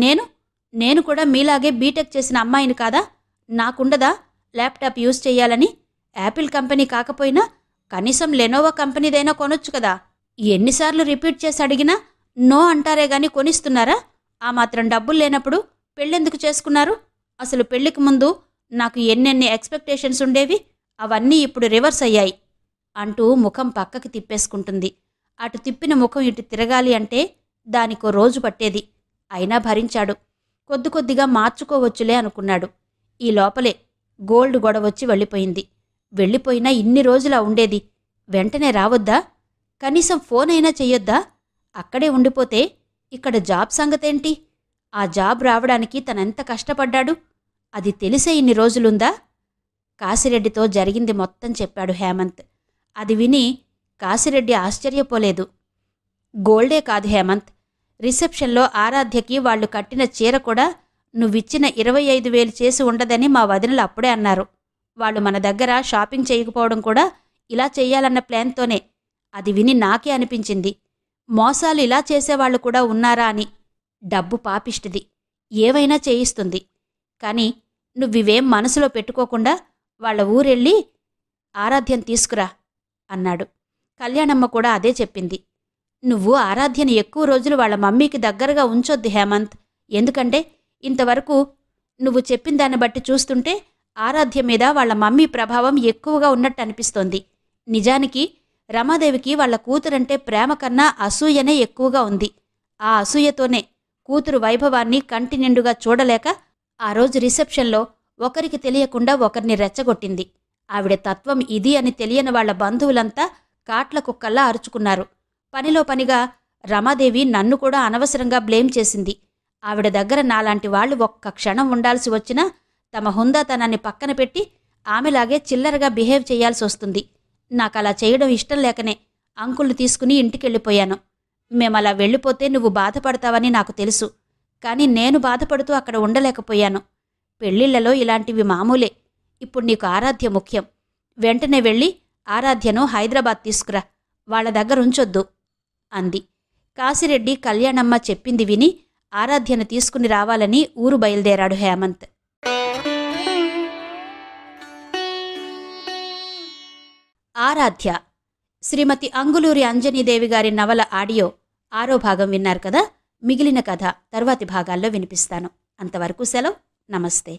నేను కూడా మీలాగే బీటెక్ చేసిన అమ్మాయిని కాదా? నాకుండదా ల్యాప్టాప్ యూజ్ చెయ్యాలని? యాపిల్ కంపెనీ కాకపోయినా కనీసం లెనోవో కంపెనీదైనా కొనొచ్చు కదా. ఎన్నిసార్లు రిపీట్ చేసి అడిగినా నో అంటారే గాని కొనిస్తున్నారా? ఆ మాత్రం డబ్బులు లేనప్పుడు పెళ్ళెందుకు చేసుకున్నారు? అసలు పెళ్లికి ముందు నాకు ఎన్నెన్ని ఎక్స్పెక్టేషన్స్ ఉండేవి, అవన్నీ ఇప్పుడు రివర్స్ అయ్యాయి అంటూ ముఖం పక్కకి తిప్పేసుకుంటుంది. అటు తిప్పిన ముఖం ఇటు తిరగాలి అంటే దానికో రోజు పట్టేది. అయినా భరించాడు. కొద్ది కొద్దిగా మార్చుకోవచ్చులే అనుకున్నాడు. ఈ లోపలే గోల్డ్ గొడవొచ్చి వెళ్ళిపోయింది. వెళ్ళిపోయినా ఇన్ని రోజులా ఉండేది. వెంటనే రావద్దా? కనీసం ఫోన్ అయినా చెయ్యొద్దా? అక్కడే ఉండిపోతే ఇక్కడ జాబ్ సంగతేంటి? ఆ జాబ్ రావడానికి తనెంత కష్టపడ్డాడు? అది తెలిసే ఇన్ని రోజులుందా? కాశిరెడ్డితో జరిగింది మొత్తం చెప్పాడు హేమంత్. అది విని కాశిరెడ్డి ఆశ్చర్యపోలేదు. గోల్డే కాదు హేమంత్, రిసెప్షన్లో ఆరాధ్యకి వాళ్లు కట్టిన చీర కూడా నువ్విచ్చిన 25,000 చేసి ఉండదని మా వదినలు అప్పుడే అన్నారు. వాళ్ళు మన దగ్గర షాపింగ్ చేయకపోవడం కూడా ఇలా చెయ్యాలన్న ప్లాన్తోనే. అది విని నాకే అనిపించింది, మోసాలు ఇలా చేసేవాళ్లు కూడా ఉన్నారా అని. డబ్బు పాపిష్టిది, ఏవైనా చేయిస్తుంది. కాని నువ్వివేం మనసులో పెట్టుకోకుండా వాళ్ల ఊరెళ్ళి ఆరాధ్యం తీసుకురా అన్నాడు. కళ్యాణమ్మ కూడా అదే చెప్పింది. నువ్వు ఆరాధ్యని ఎక్కువ రోజులు వాళ్ళ మమ్మీకి దగ్గరగా ఉంచొద్దు హేమంత్. ఎందుకంటే ఇంతవరకు నువ్వు చెప్పిన దాన్ని బట్టి చూస్తుంటే ఆరాధ్య మీద వాళ్ళ మమ్మీ ప్రభావం ఎక్కువగా ఉన్నట్టు అనిపిస్తోంది. నిజానికి రమాదేవికి వాళ్ళ కూతురంటే ప్రేమ కన్నా అసూయనే ఎక్కువగా ఉంది. ఆ అసూయతోనే కూతురు వైభవాన్ని కంటి నిండుగా చూడలేక ఆ రోజు రిసెప్షన్లో ఒకరికి తెలియకుండా ఒకరిని రెచ్చగొట్టింది. ఆవిడ తత్వం ఇది అని తెలియని వాళ్ల బంధువులంతా కాట్ల కుక్కల్లా అరుచుకున్నారు. పనిలో పనిగా రమాదేవి నన్ను కూడా అనవసరంగా బ్లేమ్ చేసింది. ఆవిడ దగ్గర నాలాంటి వాళ్లు ఒక్క క్షణం ఉండాల్సి వచ్చినా తమ హుందాతనాన్ని పక్కన పెట్టి ఆమెలాగే చిల్లరగా బిహేవ్ చేయాల్సి వస్తుంది. నాకలా చేయడం ఇష్టం లేకనే అంకుల్ని తీసుకుని ఇంటికెళ్ళిపోయాను. మేమలా వెళ్ళిపోతే నువ్వు బాధపడతావని నాకు తెలుసు. కానీ నేను బాధపడుతూ అక్కడ ఉండలేకపోయాను. పెళ్లిళ్లలో ఇలాంటివి మామూలే. ఇప్పుడు నీకు ఆరాధ్య ముఖ్యం. వెంటనే వెళ్ళి ఆరాధ్యను హైదరాబాద్ తీసుకురా, వాళ్ల దగ్గరుంచొద్దు అంది. కాశిరెడ్డి కళ్యాణమ్మ చెప్పింది విని ఆరాధ్యను తీసుకుని రావాలని ఊరు బయలుదేరాడు హేమంత్. ఆరాధ్య శ్రీమతి అంగులూరి అంజనీదేవి గారి నవల ఆడియో 6వ భాగం విన్నారు కదా. మిగిలిన కథ తర్వాతి భాగాల్లో వినిపిస్తాను. అంతవరకు సెలవు. నమస్తే.